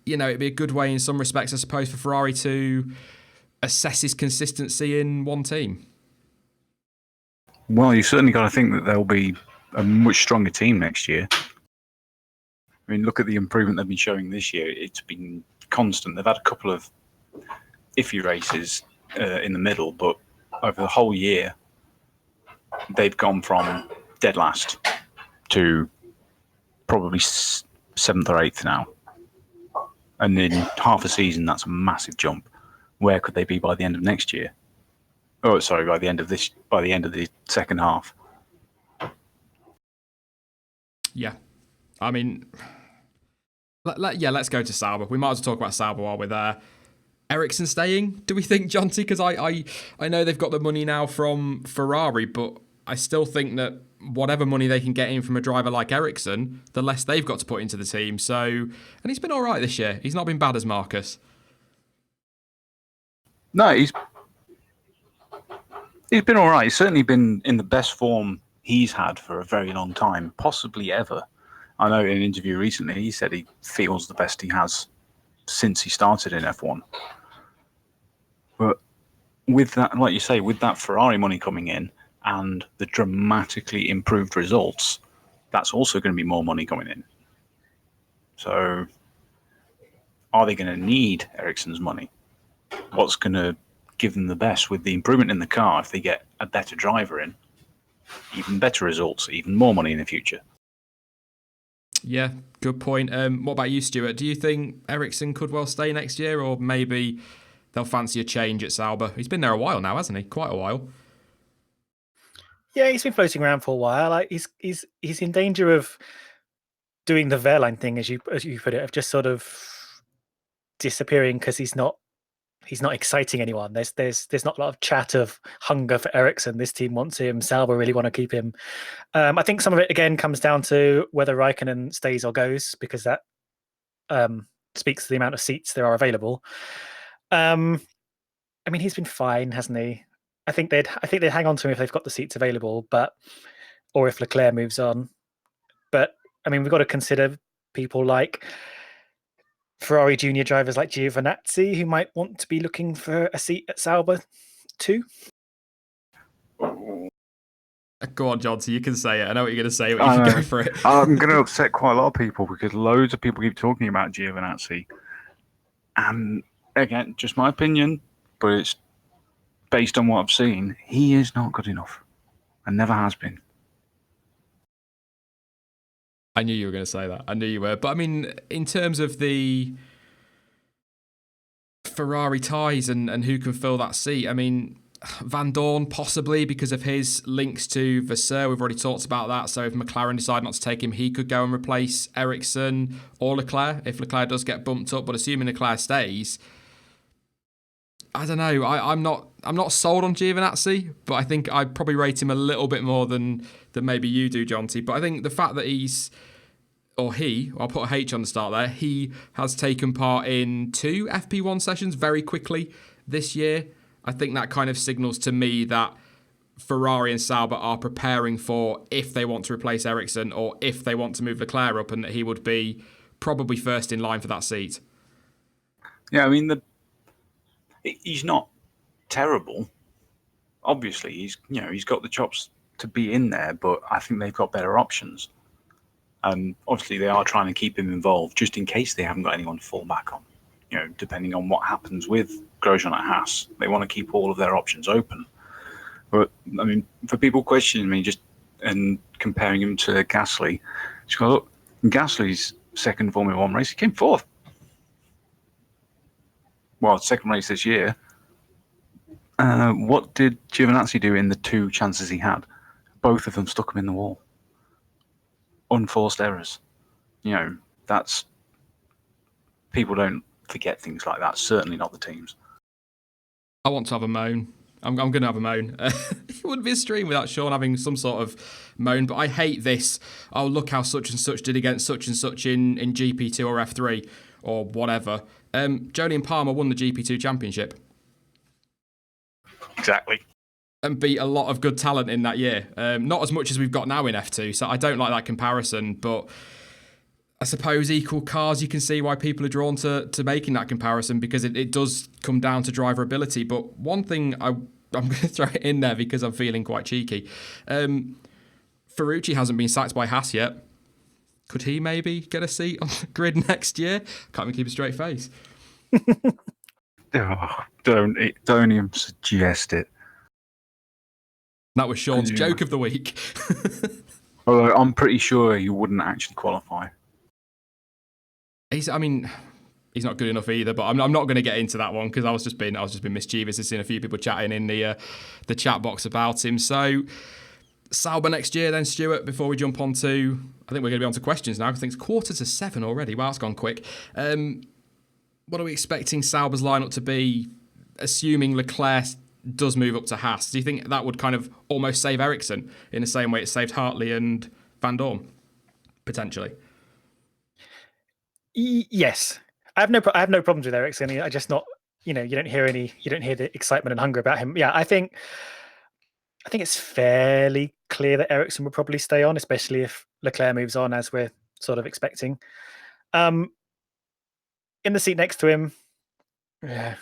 it'd be a good way in some respects, I suppose, for Ferrari to assess his consistency in one team. Well, you've certainly got to think that they'll be a much stronger team next year. I mean, look at the improvement they've been showing this year. It's been constant. They've had a couple of iffy races in the middle, but over the whole year, they've gone from dead last to probably 7th or 8th now. And in half a season, that's a massive jump. Where could they be by the end of next year? Oh, sorry, by the end of the second half. Yeah. I mean, let's go to Sauber. We might as well talk about Sauber while we're there. Ericsson staying, do we think, Jonty? Because I know they've got the money now from Ferrari, but I still think that whatever money they can get in from a driver like Ericsson, the less they've got to put into the team. So, and he's been all right this year. He's not been bad as Marcus. No, he's been all right. He's certainly been in the best form he's had for a very long time, possibly ever. I know in an interview recently, he said he feels the best he has since he started in F1. But with that, like you say, with that Ferrari money coming in and the dramatically improved results, that's also going to be more money coming in. So are they going to need Ericsson's money? What's going to give them the best with the improvement in the car if they get a better driver in? Even better results, even more money in the future. Yeah, good point. What about you, Stuart? Do you think Ericsson could well stay next year, or maybe they'll fancy a change at Sauber? He's been there a while now, hasn't he? Quite a while. Yeah, he's been floating around for a while. Like he's in danger of doing the Wehrlein thing, as you put it, of just sort of disappearing because he's not exciting anyone. There's not a lot of chat of hunger for Ericsson. This team wants him. Sauber really want to keep him. I think some of it again comes down to whether Raikkonen stays or goes, because that speaks to the amount of seats there are available. I mean, he's been fine, hasn't he? I think they'd hang on to him if they've got the seats available, or if Leclerc moves on. But I mean, we've got to consider people like Ferrari junior drivers like Giovinazzi, who might want to be looking for a seat at Sauber too. Go on, John, so you can say it. I know what you're going to say, but you can go for it. I'm going to upset quite a lot of people because loads of people keep talking about Giovinazzi. And again, just my opinion, but it's based on what I've seen. He is not good enough and never has been. I knew you were going to say that. I knew you were. But I mean, in terms of the Ferrari ties and who can fill that seat, I mean, Van Dorn possibly because of his links to Vasseur. We've already talked about that. So if McLaren decide not to take him, he could go and replace Ericsson or Leclerc if Leclerc does get bumped up. But assuming Leclerc stays, I don't know. I'm not sold on Giovinazzi, but I think I'd probably rate him a little bit more than maybe you do, Jonty. But I think the fact that I'll put a H on the start there, he has taken part in 2 FP1 sessions very quickly this year. I think that kind of signals to me that Ferrari and Sauber are preparing for if they want to replace Ericsson or if they want to move Leclerc up, and that he would be probably first in line for that seat. Yeah, I mean, he's not terrible. Obviously, he's got the chops to be in there, but I think they've got better options. And obviously, they are trying to keep him involved just in case they haven't got anyone to fall back on. Depending on what happens with Grosjean at Haas, they want to keep all of their options open. But I mean, for people questioning me and comparing him to Gasly, just go, look, in Gasly's second Formula One race, he came 4th. Well, second race this year. What did Giovinazzi do in the 2 chances he had? Both of them stuck him in the wall. Unforced errors. That's... People don't forget things like that. Certainly not the teams. I want to have a moan. I'm going to have a moan. It wouldn't be a stream without Sean having some sort of moan, but I hate this. Oh, look how such and such did against such and such in GP2 or F3 or whatever. Jolyon Palmer won the GP2 championship. Exactly. And beat a lot of good talent in that year. Not as much as we've got now in F2, so I don't like that comparison, but I suppose equal cars, you can see why people are drawn to making that comparison, because it does come down to driver ability. But one thing I I'm going to throw it in there because I'm feeling quite cheeky. Ferrucci hasn't been sacked by Haas yet. Could he maybe get a seat on the grid next year? Can't even keep a straight face. Oh, don't even suggest it. That was Sean's joke of the week. Although I'm pretty sure he wouldn't actually qualify. He's not good enough either, but I'm not going to get into that one because I was just being mischievous. I've seen a few people chatting in the chat box about him. So Sauber next year then, Stuart, before we jump on to, I think we're going to be on to questions now because I think it's 6:45 already. Wow, it's gone quick. What are we expecting Sauber's lineup to be, assuming Leclerc does move up to Haas? Do you think that would kind of almost save Ericsson in the same way it saved Hartley and Van Dorn, potentially? Yes. I have no problems with Ericsson. I just not, you don't hear the excitement and hunger about him. Yeah, I think it's fairly clear that Ericsson will probably stay on, especially if Leclerc moves on, as we're sort of expecting. In the seat next to him, yeah,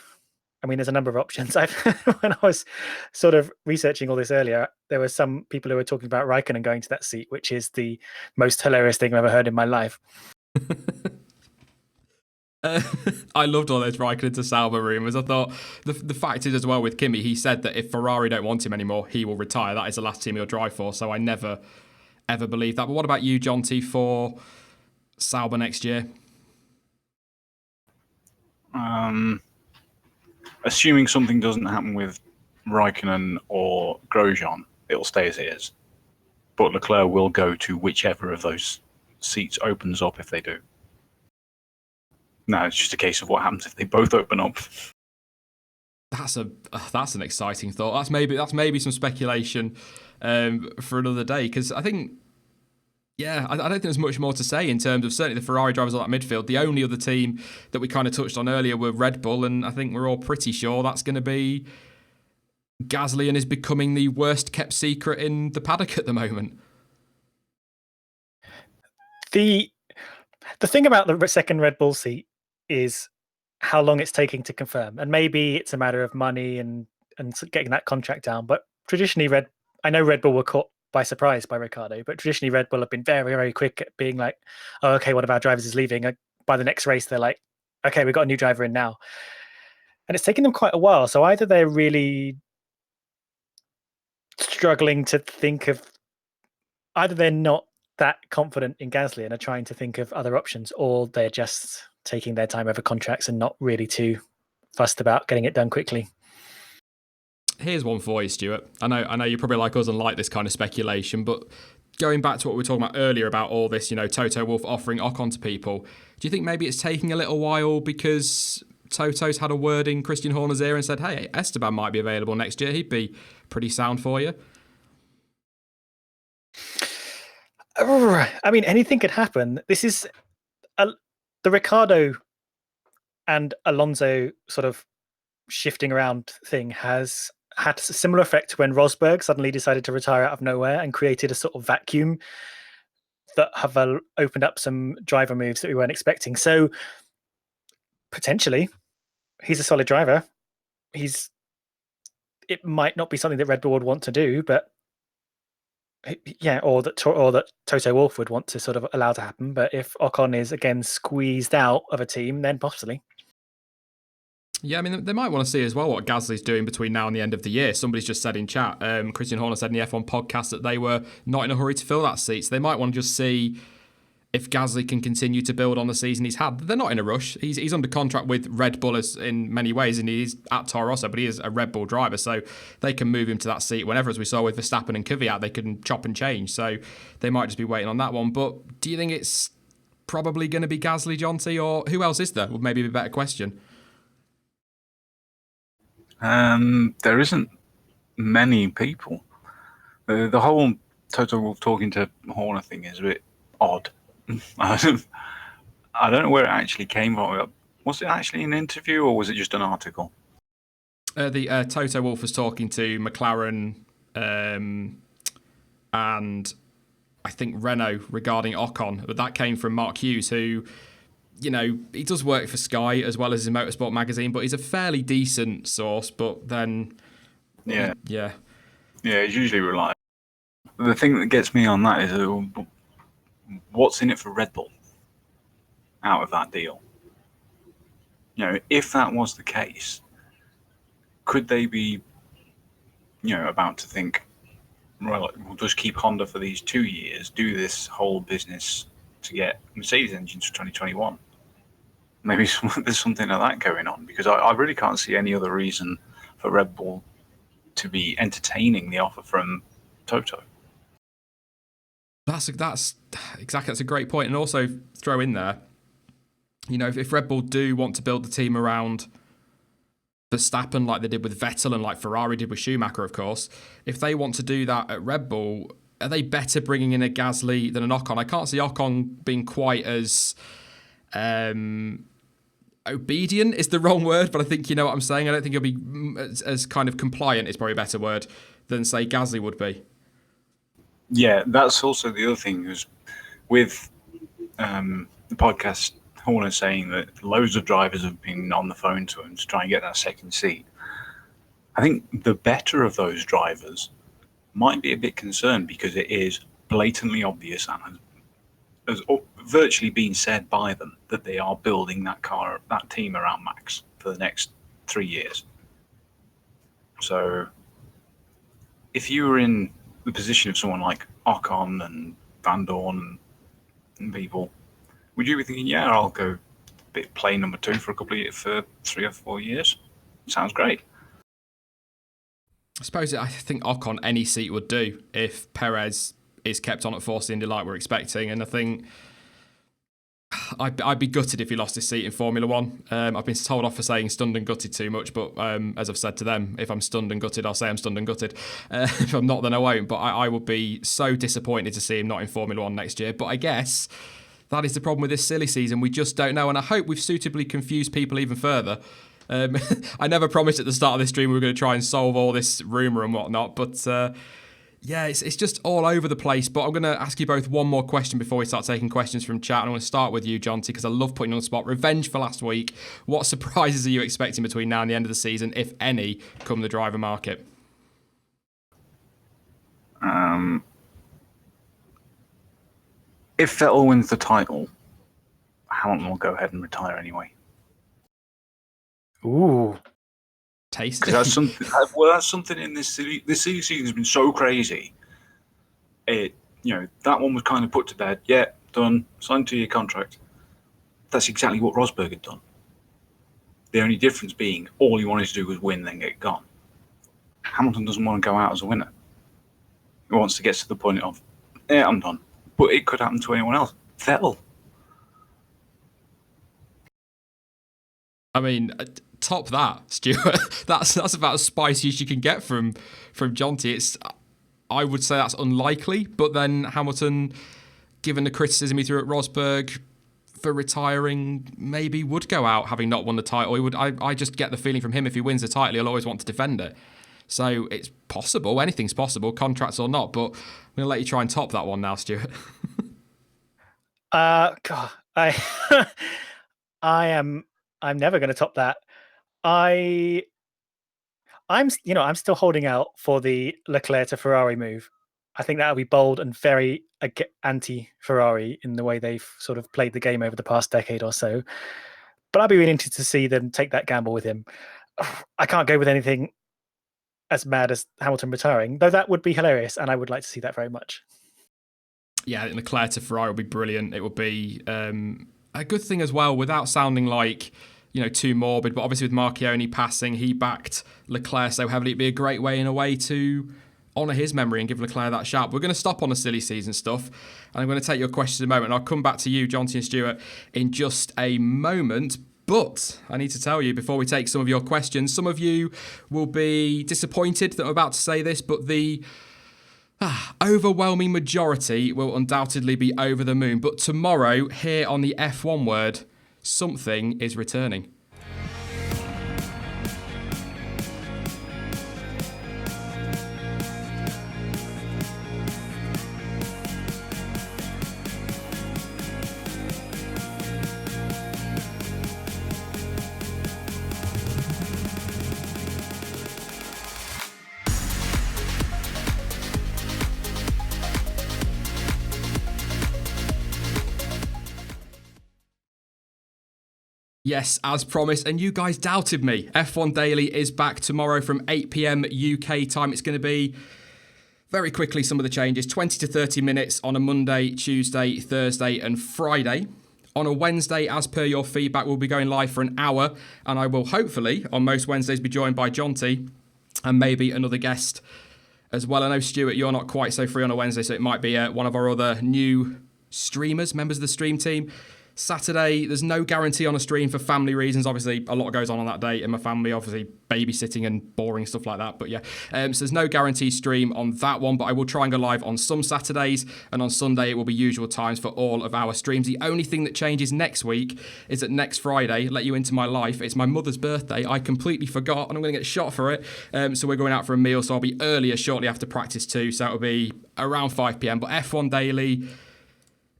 there's a number of options. When I was sort of researching all this earlier, there were some people who were talking about Raikkonen going to that seat, which is the most hilarious thing I've ever heard in my life. I loved all those Raikkonen to Sauber rumours. I thought the fact is as well with Kimi, he said that if Ferrari don't want him anymore, he will retire. That is the last team he'll drive for. So I never, ever believed that. But what about you, Jonty, for Sauber next year? Assuming something doesn't happen with Raikkonen or Grosjean, it'll stay as it is. But Leclerc will go to whichever of those seats opens up if they do. No, it's just a case of what happens if they both open up. That's an exciting thought. That's maybe some speculation for another day, because I think, I don't think there's much more to say in terms of certainly the Ferrari drivers on that midfield. The only other team that we kind of touched on earlier were Red Bull, and I think we're all pretty sure that's going to be Gasly, and is becoming the worst kept secret in the paddock at the moment. The thing about the second Red Bull seat is how long it's taking to confirm, and maybe it's a matter of money and getting that contract down. But traditionally, I know Red Bull were caught by surprise by Ricciardo, but traditionally Red Bull have been very, very quick at being like, oh, okay, one of our drivers is leaving. By the next race, they're like, okay, we've got a new driver in now. And it's taken them quite a while. So either they're really struggling to think of, either they're not that confident in Gasly and are trying to think of other options, or they're just taking their time over contracts and not really too fussed about getting it done quickly. Here's one for you, Stuart. I know you're probably like us and like this kind of speculation, but going back to what we were talking about earlier about all this, Toto Wolff offering Ocon to people, do you think maybe it's taking a little while because Toto's had a word in Christian Horner's ear and said, hey, Esteban might be available next year. He'd be pretty sound for you. Anything could happen. This is the Ricciardo and Alonso sort of shifting around thing has had a similar effect when Rosberg suddenly decided to retire out of nowhere and created a sort of vacuum that have opened up some driver moves that we weren't expecting. So potentially, he's a solid driver. It might not be something that Red Bull would want to do, but or that Toto Wolff would want to sort of allow to happen. But if Ocon is again squeezed out of a team, then possibly. Yeah, they might want to see as well what Gasly's doing between now and the end of the year. Somebody's just said in chat, Christian Horner said in the F1 podcast that they were not in a hurry to fill that seat. So they might want to just see if Gasly can continue to build on the season he's had. They're not in a rush. He's under contract with Red Bull in many ways, and he's at Toro Rosso, but he is a Red Bull driver, so they can move him to that seat whenever, as we saw with Verstappen and Kvyat. They can chop and change, so they might just be waiting on that one. But do you think it's probably going to be Gasly, Jonty, or who else is there? Would maybe be a better question. There isn't many people. The whole Toto Wolff talking to Horner thing is a bit odd. I don't know where it actually came from. Was it actually an interview or was it just an article? The Toto Wolff was talking to McLaren and I think Renault regarding Ocon, but that came from Mark Hughes, who, he does work for Sky as well as his Motorsport magazine, but he's a fairly decent source. But then Yeah, Yeah. it's usually reliable. The thing that gets me on that is what's in it for Red Bull out of that deal? If that was the case, could they be, about to think, well, we'll just keep Honda for these 2 years, do this whole business to get Mercedes engines for 2021? Maybe there's something like that going on, because I really can't see any other reason for Red Bull to be entertaining the offer from Toto. That's exactly, that's a great point. And also throw in there, if Red Bull do want to build the team around Verstappen like they did with Vettel and like Ferrari did with Schumacher, of course, if they want to do that at Red Bull, are they better bringing in a Gasly than an Ocon? I can't see Ocon being quite as obedient is the wrong word, but I think you know what I'm saying. I don't think he'll be as kind of compliant is probably a better word than, say, Gasly would be. Yeah, that's also the other thing is with the podcast, Horner saying that loads of drivers have been on the phone to him to try and get that second seat. I think the better of those drivers might be a bit concerned because it is blatantly obvious and has virtually been said by them that they are building that team around Max for the next 3 years. So if you were in the position of someone like Ocon and Van Dorn and people, would you be thinking, yeah, I'll go play number 2 for 3 or 4 years? Sounds great. I think Ocon any seat would do if Perez is kept on at Force Indy like we're expecting, and I think I'd be gutted if he lost his seat in Formula One. I've been told off for saying stunned and gutted too much, but as I've said to them, if I'm stunned and gutted, I'll say I'm stunned and gutted. If I'm not, then I won't. But I would be so disappointed to see him not in Formula One next year. But I guess that is the problem with this silly season. We just don't know, and I hope we've suitably confused people even further. I never promised at the start of this stream we were going to try and solve all this rumour and whatnot, but yeah, it's just all over the place. But I'm going to ask you both one more question before we start taking questions from chat. And I want to start with you, Jonty, because I love putting you on the spot. Revenge for last week. What surprises are you expecting between now and the end of the season, if any, come the driver market? If Vettel wins the title, Hamilton will go ahead and retire anyway. Ooh. Tasty. Because that's something in this silly season has been so crazy. That one was kind of put to bed. Yeah, done. Signed 2-year contract. That's exactly what Rosberg had done. The only difference being all he wanted to do was win, then get gone. Hamilton doesn't want to go out as a winner. He wants to get to the point of, yeah, I'm done. But it could happen to anyone else. Vettel. I mean, top that, Stuart. That's about as spicy as you can get from Jonty. I would say that's unlikely, but then Hamilton, given the criticism he threw at Rosberg for retiring, maybe would go out having not won the title. He would. I just get the feeling from him, if he wins the title, he'll always want to defend it. So it's possible. Anything's possible, contracts or not. But I'm going to let you try and top that one now, Stuart. God, I'm never going to top that. I'm still holding out for the Leclerc to Ferrari move. I think that would be bold and very anti-Ferrari in the way they've sort of played the game over the past decade or so. But I'd be really interested to see them take that gamble with him. I can't go with anything as mad as Hamilton retiring, though that would be hilarious, and I would like to see that very much. Yeah, Leclerc to Ferrari would be brilliant. It would be a good thing as well, without sounding like too morbid, but obviously with Marchionni passing, he backed Leclerc so heavily. It'd be a great way in a way to honour his memory and give Leclerc that shout. We're going to stop on the silly season stuff, and I'm going to take your questions in a moment, and I'll come back to you, Jonty and Stuart, in just a moment. But I need to tell you, before we take some of your questions, some of you will be disappointed that I'm about to say this, but the overwhelming majority will undoubtedly be over the moon. But tomorrow, here on the F1 Word, something is returning. Yes, as promised, and you guys doubted me. F1 Daily is back tomorrow from 8 p.m. UK time. It's going to be, very quickly, some of the changes. 20 to 30 minutes on a Monday, Tuesday, Thursday and Friday. On a Wednesday, as per your feedback, we'll be going live for an hour, and I will hopefully, on most Wednesdays, be joined by Jonty and maybe another guest as well. I know, Stuart, you're not quite so free on a Wednesday, so it might be one of our other new streamers, members of the stream team. Saturday, there's no guarantee on a stream for family reasons. Obviously, a lot goes on that day in my family, obviously babysitting and boring stuff like that. But yeah, so there's no guarantee stream on that one, but I will try and go live on some Saturdays, and on Sunday it will be usual times for all of our streams. The only thing that changes next week is that next Friday, let you into my life, it's my mother's birthday. I completely forgot, and I'm going to get shot for it. So we're going out for a meal, so I'll be earlier shortly after practice too, so it'll be around 5 p.m. But F1 Daily,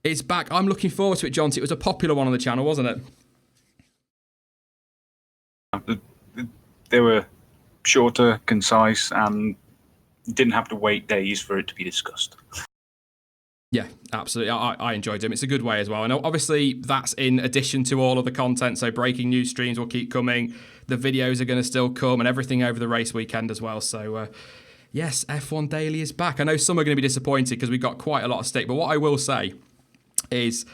it's back. I'm looking forward to it, Jonty. It was a popular one on the channel, wasn't it? They were shorter, concise, and didn't have to wait days for it to be discussed. Yeah, absolutely. I enjoyed them. It's a good way as well. And obviously, that's in addition to all of the content. So breaking news streams will keep coming. The videos are going to still come and everything over the race weekend as well. So, yes, F1 Daily is back. I know some are going to be disappointed because we got quite a lot of stick. But what I will say is,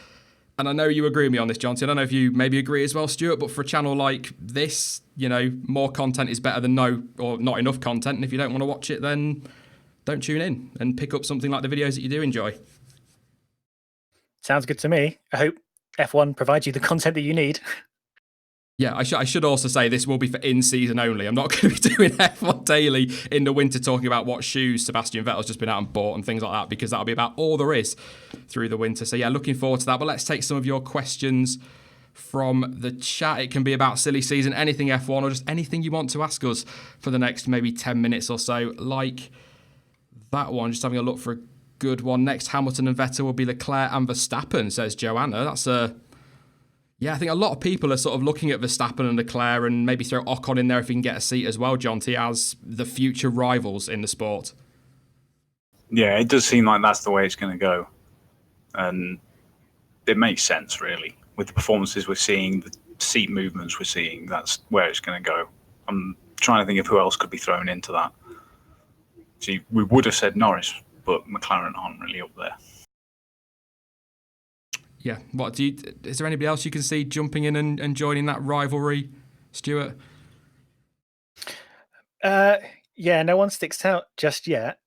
and I know you agree with me on this, Jonty, I don't know if you maybe agree as well, Stuart, but for a channel like this, you know, more content is better than no or not enough content. And if you don't want to watch it, then don't tune in and pick up something like the videos that you do enjoy. Sounds good to me. I hope F1 provides you the content that you need. Yeah, I should also say this will be for in-season only. I'm not going to be doing F1 Daily in the winter talking about what shoes Sebastian Vettel's just been out and bought and things like that, because that'll be about all there is through the winter. So yeah, looking forward to that. But let's take some of your questions from the chat. It can be about silly season, anything F1, or just anything you want to ask us for the next maybe 10 minutes or so, like that one. Just having a look for a good one. Next, Hamilton and Vettel will be Leclerc and Verstappen, says Joanna. That's a... Yeah, I think a lot of people are sort of looking at Verstappen and Leclerc, and maybe throw Ocon in there if he can get a seat as well, Jonty, as the future rivals in the sport. Yeah, it does seem like that's the way it's going to go. And it makes sense, really. With the performances we're seeing, the seat movements we're seeing, that's where it's going to go. I'm trying to think of who else could be thrown into that. See, we would have said Norris, but McLaren aren't really up there. Yeah. Is there anybody else you can see jumping in and joining that rivalry, Stuart? Yeah, no one sticks out just yet.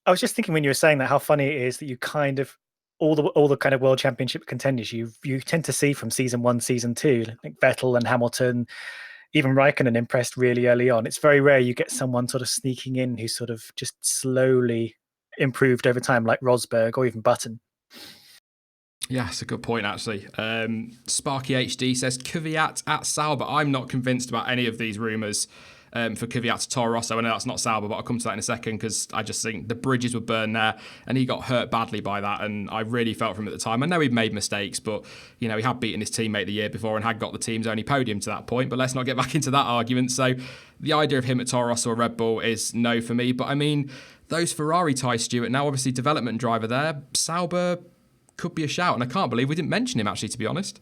I was just thinking when you were saying that, how funny it is that you kind of all the kind of world championship contenders you tend to see from season 1, season 2, like Vettel and Hamilton, even Raikkonen impressed really early on. It's very rare you get someone sort of sneaking in who sort of just slowly improved over time, like Rosberg or even Button. Yeah, that's a good point, actually. Sparky HD says Kvyat at Sauber. I'm not convinced about any of these rumours for Kvyat to Toro Rosso. I know that's not Sauber, but I'll come to that in a second, because I just think the bridges were burned there, and he got hurt badly by that, and I really felt for him at the time. I know he'd made mistakes, but you know, he had beaten his teammate the year before and had got the team's only podium to that point, but let's not get back into that argument. So the idea of him at Toro Rosso or Red Bull is no for me. But I mean, those Ferrari ties, Stuart, now obviously development driver there, Sauber could be a shout, and I can't believe we didn't mention him, actually, to be honest.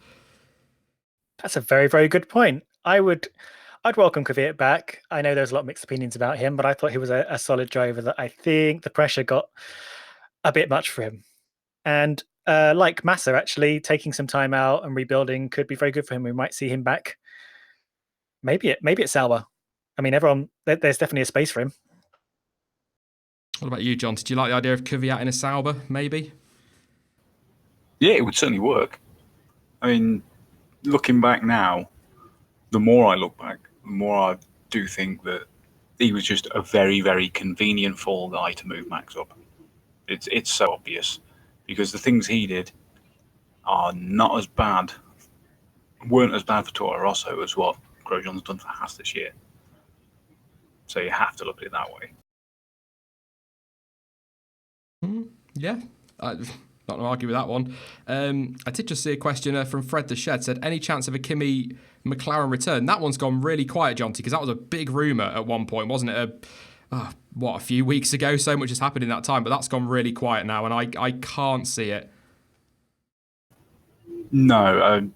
That's a very, very good point. I'd welcome Kvyat back. I know there's a lot of mixed opinions about him, but I thought he was a solid driver that I think the pressure got a bit much for him. And like Massa, actually, taking some time out and rebuilding could be very good for him. We might see him back. Maybe at Sauber. I mean, there's definitely a space for him. What about you, John? Did you like the idea of Kvyat in a Sauber, maybe? Yeah, it would certainly work. I mean, looking back now, the more I look back, the more I do think that he was just a very, very convenient fall guy to move Max up. It's so obvious, because the things he did are not as bad, weren't as bad for Toro Rosso as what Grosjean's done for Haas this year. So you have to look at it that way. Yeah. Not going to argue with that one. I did just see a question from Fred the Shed, said, any chance of a Kimi McLaren return? That one's gone really quiet, Jonty, because that was a big rumour at one point, wasn't it? A few weeks ago? So much has happened in that time, but that's gone really quiet now, and I can't see it. No,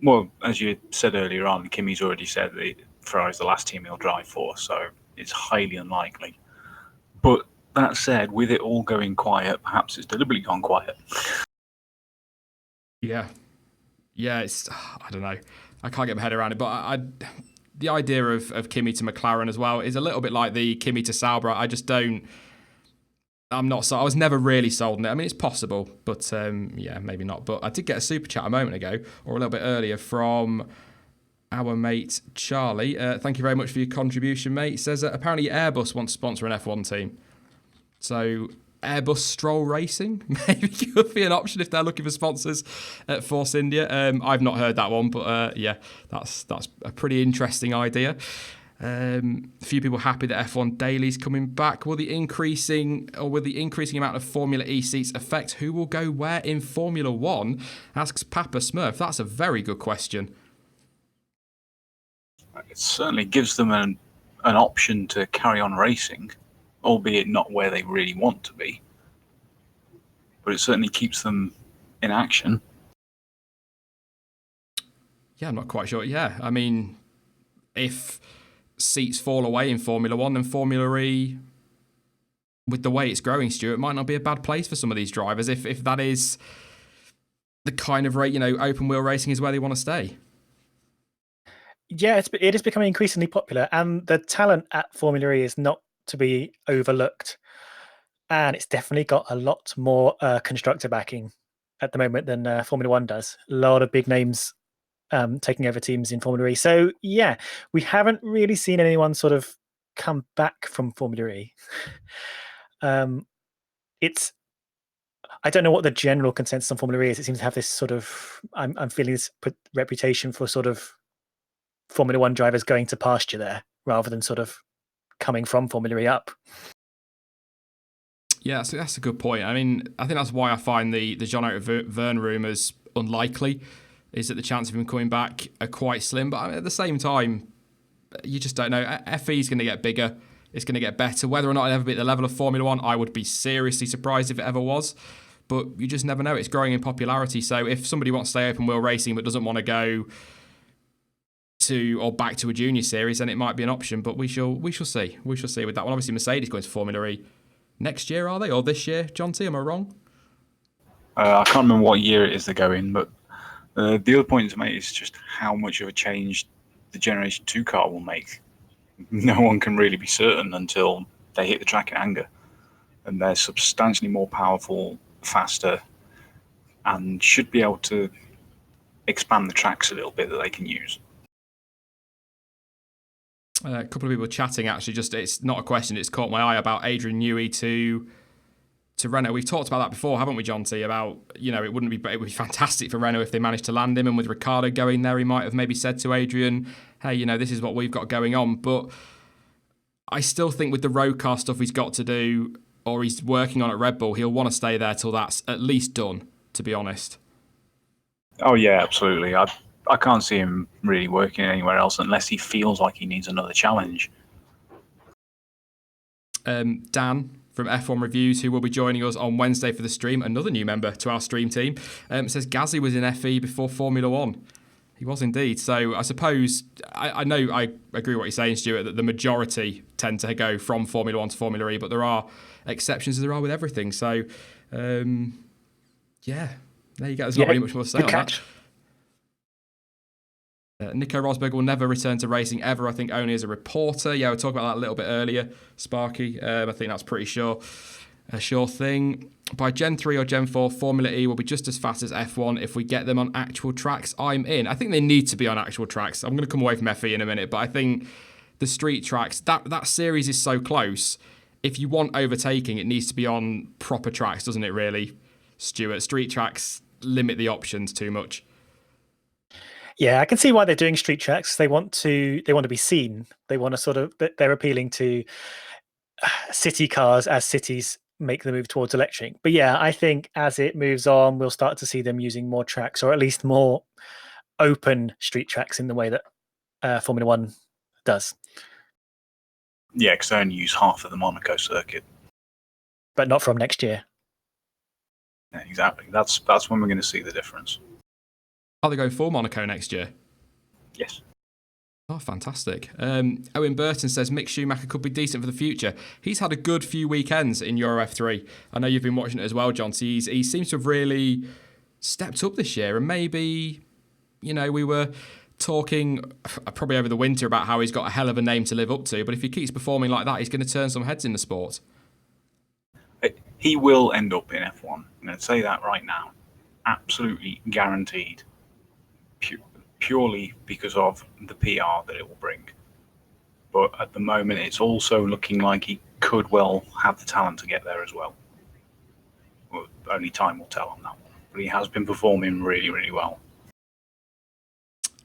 Well, as you said earlier on, Kimi's already said that Ferrari's the last team he'll drive for, so it's highly unlikely. But that said, with it all going quiet, perhaps it's deliberately gone quiet. Yeah, it's I don't know. I can't get my head around it, but the idea of Kimi to McLaren as well is a little bit like the Kimi to Sauber. I just don't. I'm not so. I was never really sold on it. I mean, it's possible, but yeah, maybe not. But I did get a super chat a moment ago, or a little bit earlier, from our mate Charlie. Thank you very much for your contribution, mate. He says apparently Airbus wants to sponsor an F1 team. So Airbus Stroll Racing maybe could be an option if they're looking for sponsors at Force India. I've not heard that one, but yeah, that's a pretty interesting idea. A few people happy that F1 Daily's coming back. Will the increasing amount of Formula E seats affect who will go where in Formula One? Asks Papa Smurf. That's a very good question. It certainly gives them an option to carry on racing, albeit not where they really want to be. But it certainly keeps them in action. Yeah, I'm not quite sure. Yeah, I mean, if seats fall away in Formula One, then Formula E, with the way it's growing, Stuart, might not be a bad place for some of these drivers if that is the kind of rate, open wheel racing is where they want to stay. Yeah, it is becoming increasingly popular, and the talent at Formula E is not to be overlooked. And it's definitely got a lot more constructor backing at the moment than Formula One does. A lot of big names taking over teams in Formula E. So yeah, we haven't really seen anyone sort of come back from Formula E. It's I don't know what the general consensus on Formula E is. It seems to have this sort of I'm feeling this reputation for sort of Formula One drivers going to pasture there rather than sort of coming from Formula E up. Yeah, so that's a good point. I mean, I think that's why I find the Jean-Eric Verne rumours unlikely, is that the chance of him coming back are quite slim. But I mean, at the same time, you just don't know. FE is going to get bigger. It's going to get better. Whether or not it'll ever be at the level of Formula One, I would be seriously surprised if it ever was. But you just never know. It's growing in popularity. So if somebody wants to stay open wheel racing but doesn't want to go to or back to a junior series, then it might be an option. But we shall see. We shall see with that one. Obviously, Mercedes going to Formula E next year, are they? Or this year, John T? Am I wrong? I can't remember what year it is they're going, but the other point to make is just how much of a change the Generation 2 car will make. No one can really be certain until they hit the track in anger. And they're substantially more powerful, faster, and should be able to expand the tracks a little bit that they can use. A couple of people chatting, actually, just it's not a question, it's caught my eye about Adrian Newey to Renault. We've talked about that before, haven't we, John T? About, it would be fantastic for Renault if they managed to land him, and with Ricciardo going there, he might have maybe said to Adrian, hey, this is what we've got going on. But I still think with the road car stuff he's got to do, or he's working on at Red Bull, he'll want to stay there till that's at least done, to be honest. Oh, yeah, absolutely. I can't see him really working anywhere else unless he feels like he needs another challenge. Dan from F1 Reviews, who will be joining us on Wednesday for the stream, another new member to our stream team, says Gasly was in FE before Formula One. He was indeed. So I suppose, I know I agree with what you're saying, Stuart, that the majority tend to go from Formula One to Formula E, but there are exceptions as there are with everything. So, yeah, there you go. There's not really much more to say on that. Nico Rosberg will never return to racing ever, I think only as a reporter. Yeah, we'll talk about that a little bit earlier, Sparky. I think that's pretty sure. A sure thing. By Gen 3 or Gen 4, Formula E will be just as fast as F1 if we get them on actual tracks. I'm in. I think they need to be on actual tracks. I'm going to come away from FE in a minute, but I think the street tracks, that series is so close. If you want overtaking, it needs to be on proper tracks, doesn't it really, Stuart? Street tracks limit the options too much. Yeah, I can see why they're doing street tracks. They want to be seen. They want to they're appealing to city cars as cities make the move towards electric. But yeah, I think as it moves on, we'll start to see them using more tracks, or at least more open street tracks in the way that Formula One does. Yeah, because they only use half of the Monaco circuit. But not from next year. Yeah, exactly. That's when we're going to see the difference. Are they going for Monaco next year? Yes. Oh, fantastic. Owen Burton says Mick Schumacher could be decent for the future. He's had a good few weekends in Euro F3. I know you've been watching it as well, John. So he seems to have really stepped up this year. And maybe, we were talking probably over the winter about how he's got a hell of a name to live up to. But if he keeps performing like that, he's going to turn some heads in the sport. He will end up in F1. I'm going to say that right now. Absolutely guaranteed. Purely because of the PR that it will bring. But at the moment, it's also looking like he could well have the talent to get there as well. Only time will tell on that one. But he has been performing really, really well.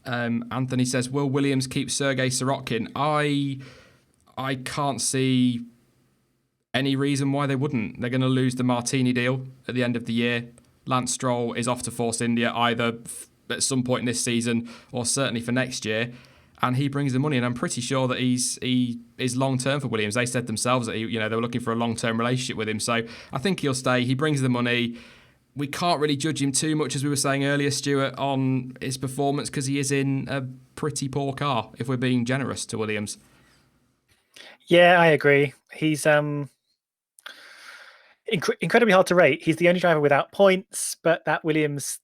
Anthony says, will Williams keep Sergei Sorokin? I can't see any reason why they wouldn't. They're going to lose the Martini deal at the end of the year. Lance Stroll is off to Force India either at some point this season or certainly for next year, and he brings the money. And I'm pretty sure that he is long term for Williams. They said themselves that they were looking for a long term relationship with him. So I think he'll stay. He brings the money. We can't really judge him too much, as we were saying earlier, Stuart, on his performance because he is in a pretty poor car, if we're being generous to Williams. Yeah, I agree. He's incredibly hard to rate. He's the only driver without points, but that Williams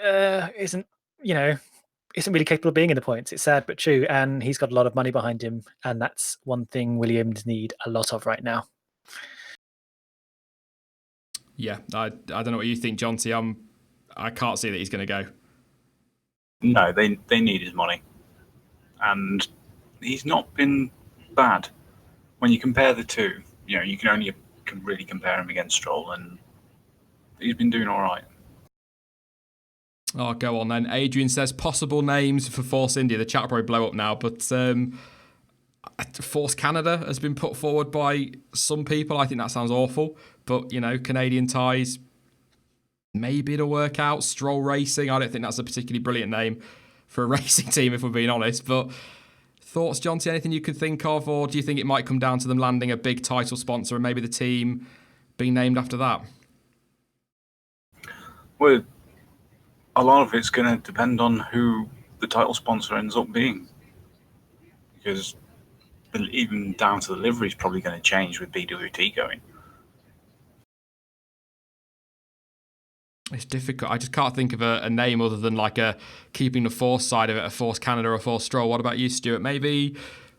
isn't really capable of being in the points. It's sad but true, and he's got a lot of money behind him, and that's one thing Williams need a lot of right now. Yeah, I don't know what you think, John. I can't see that he's going to go. No, they need his money, and he's not been bad. When you compare the two, you can only really compare him against Stroll, and he's been doing all right. Oh, go on then. Adrian says possible names for Force India. The chat will probably blow up now, but Force Canada has been put forward by some people. I think that sounds awful, but Canadian ties, maybe it'll work out. Stroll Racing, I don't think that's a particularly brilliant name for a racing team, if we're being honest. But thoughts, John, to anything you could think of, or do you think it might come down to them landing a big title sponsor and maybe the team being named after that? Well, a lot of it's going to depend on who the title sponsor ends up being, because even down to the livery is probably going to change with BWT going. It's difficult. I just can't think of a name other than keeping the Force side of it, a Force Canada or a Force Stroll. What about you, Stuart? Maybe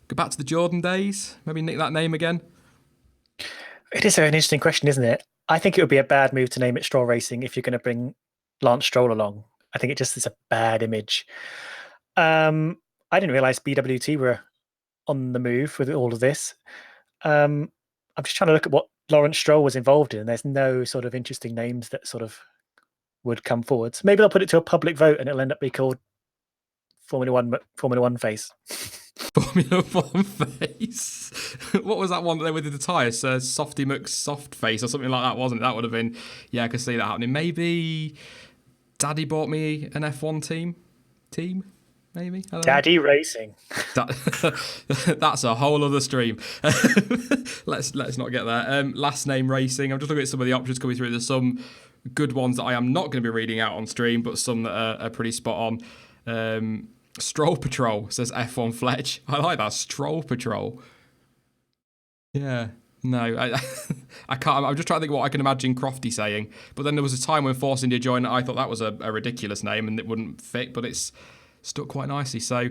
go back to the Jordan days? Maybe nick that name again? It is an interesting question, isn't it? I think it would be a bad move to name it Stroll Racing if you're going to bring Lance Stroll along. I think it just is a bad image. I didn't realise BWT were on the move with all of this. I'm just trying to look at what Lawrence Stroll was involved in. There's no sort of interesting names that sort of would come forward. Maybe they'll put it to a public vote and it'll end up being called Formula One Face. Formula One Face. What was that one that they were with the tyres? Softy McSoft Face or something like that, wasn't it? That would have been, I could see that happening. Maybe Daddy bought me an F1 team. Maybe Daddy Racing. That's a whole other stream. Let's not get there. Last name Racing. I'm just looking at some of the options coming through. There's some good ones that I am not going to be reading out on stream, but some that are pretty spot on. Stroll Patrol says F1 Fletch. I like that. Stroll Patrol. Yeah. No, I can't. I'm just trying to think what I can imagine Crofty saying. But then there was a time when Force India joined. I thought that was a ridiculous name and it wouldn't fit, but it's stuck quite nicely. So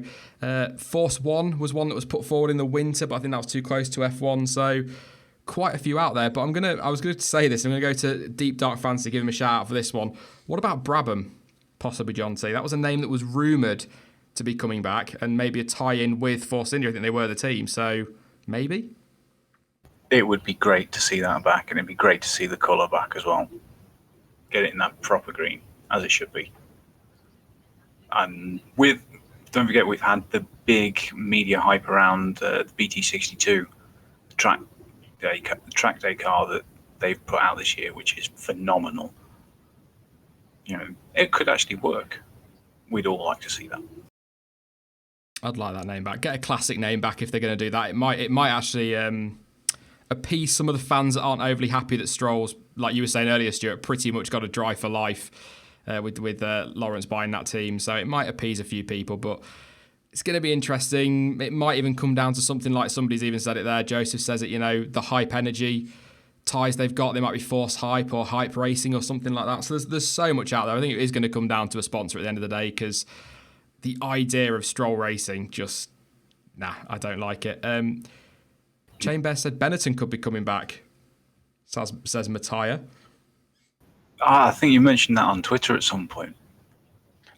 Force One was one that was put forward in the winter, but I think that was too close to F1. So quite a few out there. But I was going to say this. I'm going to go to Deep Dark Fantasy, give him a shout out for this one. What about Brabham? Possibly John T. That was a name that was rumoured to be coming back and maybe a tie-in with Force India. I think they were the team. So maybe? It would be great to see that back, and it'd be great to see the colour back as well. Get it in that proper green, as it should be. And don't forget, we've had the big media hype around the BT62, the track day car that they've put out this year, which is phenomenal. It could actually work. We'd all like to see that. I'd like that name back. Get a classic name back if they're going to do that. It might actually appease some of the fans that aren't overly happy that Stroll's, like you were saying earlier, Stuart, pretty much got a drive for life with Lawrence buying that team. So it might appease a few people, but it's going to be interesting. It might even come down to something like somebody's even said it there. Joseph says it, the hype energy ties they've got. They might be forced hype or hype racing or something like that. So there's so much out there. I think it is going to come down to a sponsor at the end of the day, because the idea of Stroll racing just, I don't like it. Chain Bear said Benetton could be coming back, says Matthias. I think you mentioned that on Twitter at some point.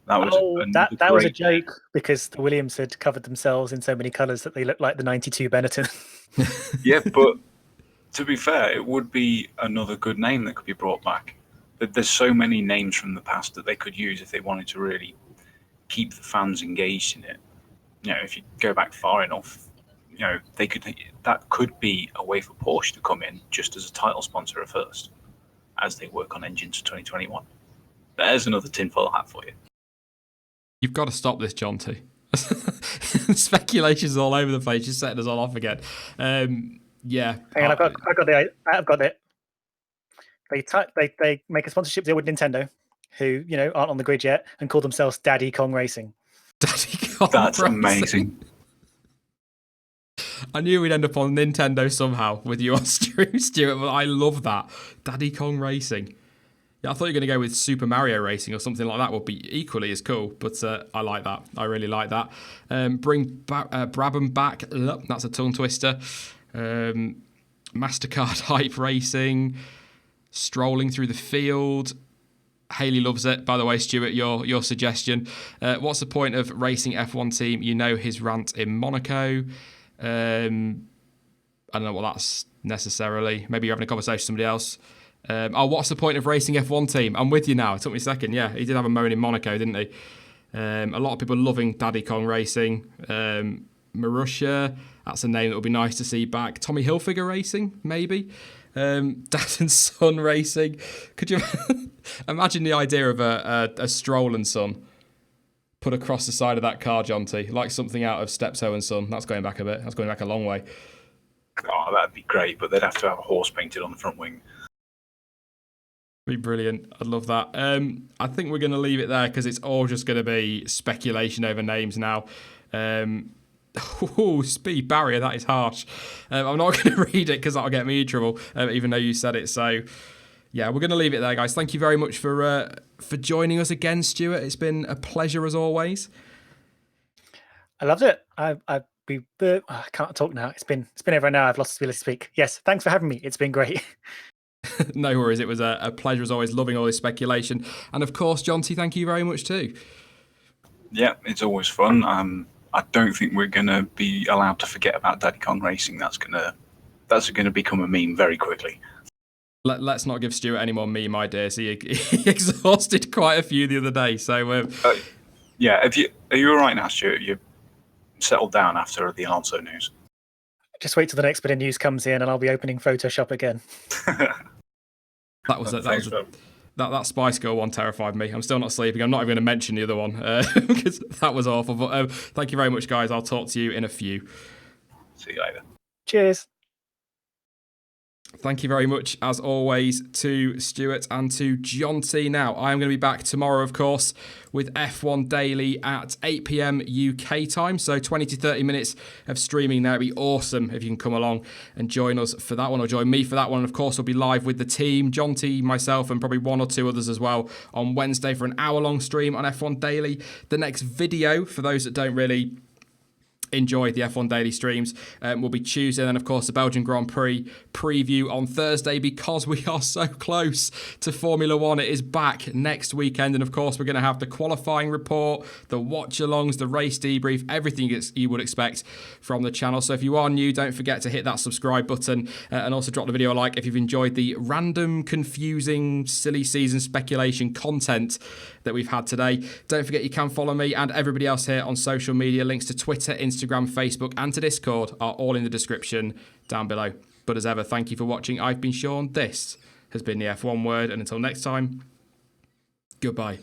That was a joke, because the Williams had covered themselves in so many colours that they looked like the 92 Benetton. Yeah, but to be fair, it would be another good name that could be brought back. There's so many names from the past that they could use if they wanted to really keep the fans engaged in it. If you go back far enough, that could be a way for Porsche to come in just as a title sponsor at first, as they work on engines for 2021. There's another tinfoil hat for you. You've got to stop this, John T. Speculations all over the place. You're setting us all off again. Yeah. Hang on, I've got it. They make a sponsorship deal with Nintendo, who aren't on the grid yet, and call themselves Daddy Kong Racing. Daddy Kong. That's Racing. Amazing. I knew we'd end up on Nintendo somehow with you on stream, Stuart, but I love that. Daddy Kong Racing. Yeah, I thought you were going to go with Super Mario Racing or something like that. Would be equally as cool, but I like that. I really like that. Bring Brabham back. That's a tongue twister. MasterCard Hype Racing. Strolling through the field. Haley loves it. By the way, Stuart, your suggestion. What's the point of racing F1 team? His rant in Monaco. I don't know what that's necessarily. Maybe you're having a conversation with somebody else. What's the point of racing F1 team? I'm with you now. It took me a second. Yeah, he did have a moan in Monaco, didn't he? A lot of people loving Daddy Kong Racing. Marussia, that's a name that would be nice to see back. Tommy Hilfiger Racing, maybe. Dad and Son Racing. Could you imagine the idea of a Stroll and Son put across the side of that car, John T, like something out of Steptoe and Son? That's going back a bit. That's going back a long way. Oh, that'd be great, but they'd have to have a horse painted on the front wing. Be brilliant. I'd love that. I think we're going to leave it there, because it's all just going to be speculation over names now. Speed barrier, that is harsh. I'm not going to read it because that'll get me in trouble, even though you said it. So, yeah, we're going to leave it there, guys. Thank you very much for joining us again, Stuart. It's been a pleasure as always. I loved it. I can't talk now. It's been over an hour. I've lost the ability to speak. Yes, thanks for having me. It's been great. No worries. It was a pleasure as always, loving all this speculation. And of course, John T, thank you very much too. Yeah, it's always fun. I don't think we're going to be allowed to forget about Daddy Kong Racing. That's going to become a meme very quickly. Let's not give Stuart any more meme ideas. He exhausted quite a few the other day. So yeah, are you all right now, Stuart? You settled down after the Alonso news? Just wait till the next bit of news comes in, and I'll be opening Photoshop again. That Spice Girl one terrified me. I'm still not sleeping. I'm not even going to mention the other one because that was awful. But thank you very much, guys. I'll talk to you in a few. See you later. Cheers. Thank you very much, as always, to Stuart and to John T. Now, I am going to be back tomorrow, of course, with F1 Daily at 8 p.m. UK time. So 20 to 30 minutes of streaming there. It'd be awesome if you can come along and join us for that one, or join me for that one. And of course, we'll be live with the team, John T, myself, and probably one or two others as well on Wednesday for an hour-long stream on F1 Daily. The next video, for those that don't really enjoy the F1 Daily streams, will be Tuesday, and then of course the Belgian Grand Prix preview on Thursday, because we are so close to Formula One. It is back next weekend, and of course we're going to have the qualifying report, the watch-alongs, the race debrief, everything you would expect from the channel. So if you are new, don't forget to hit that subscribe button, and also drop the video a like if you've enjoyed the random, confusing, silly season speculation content that we've had today. Don't forget you can follow me and everybody else here on social media. Links to Twitter, Instagram, Facebook, and to Discord are all in the description down below. But as ever, thank you for watching. I've been Sean. This has been the F1 Word, and until next time, goodbye.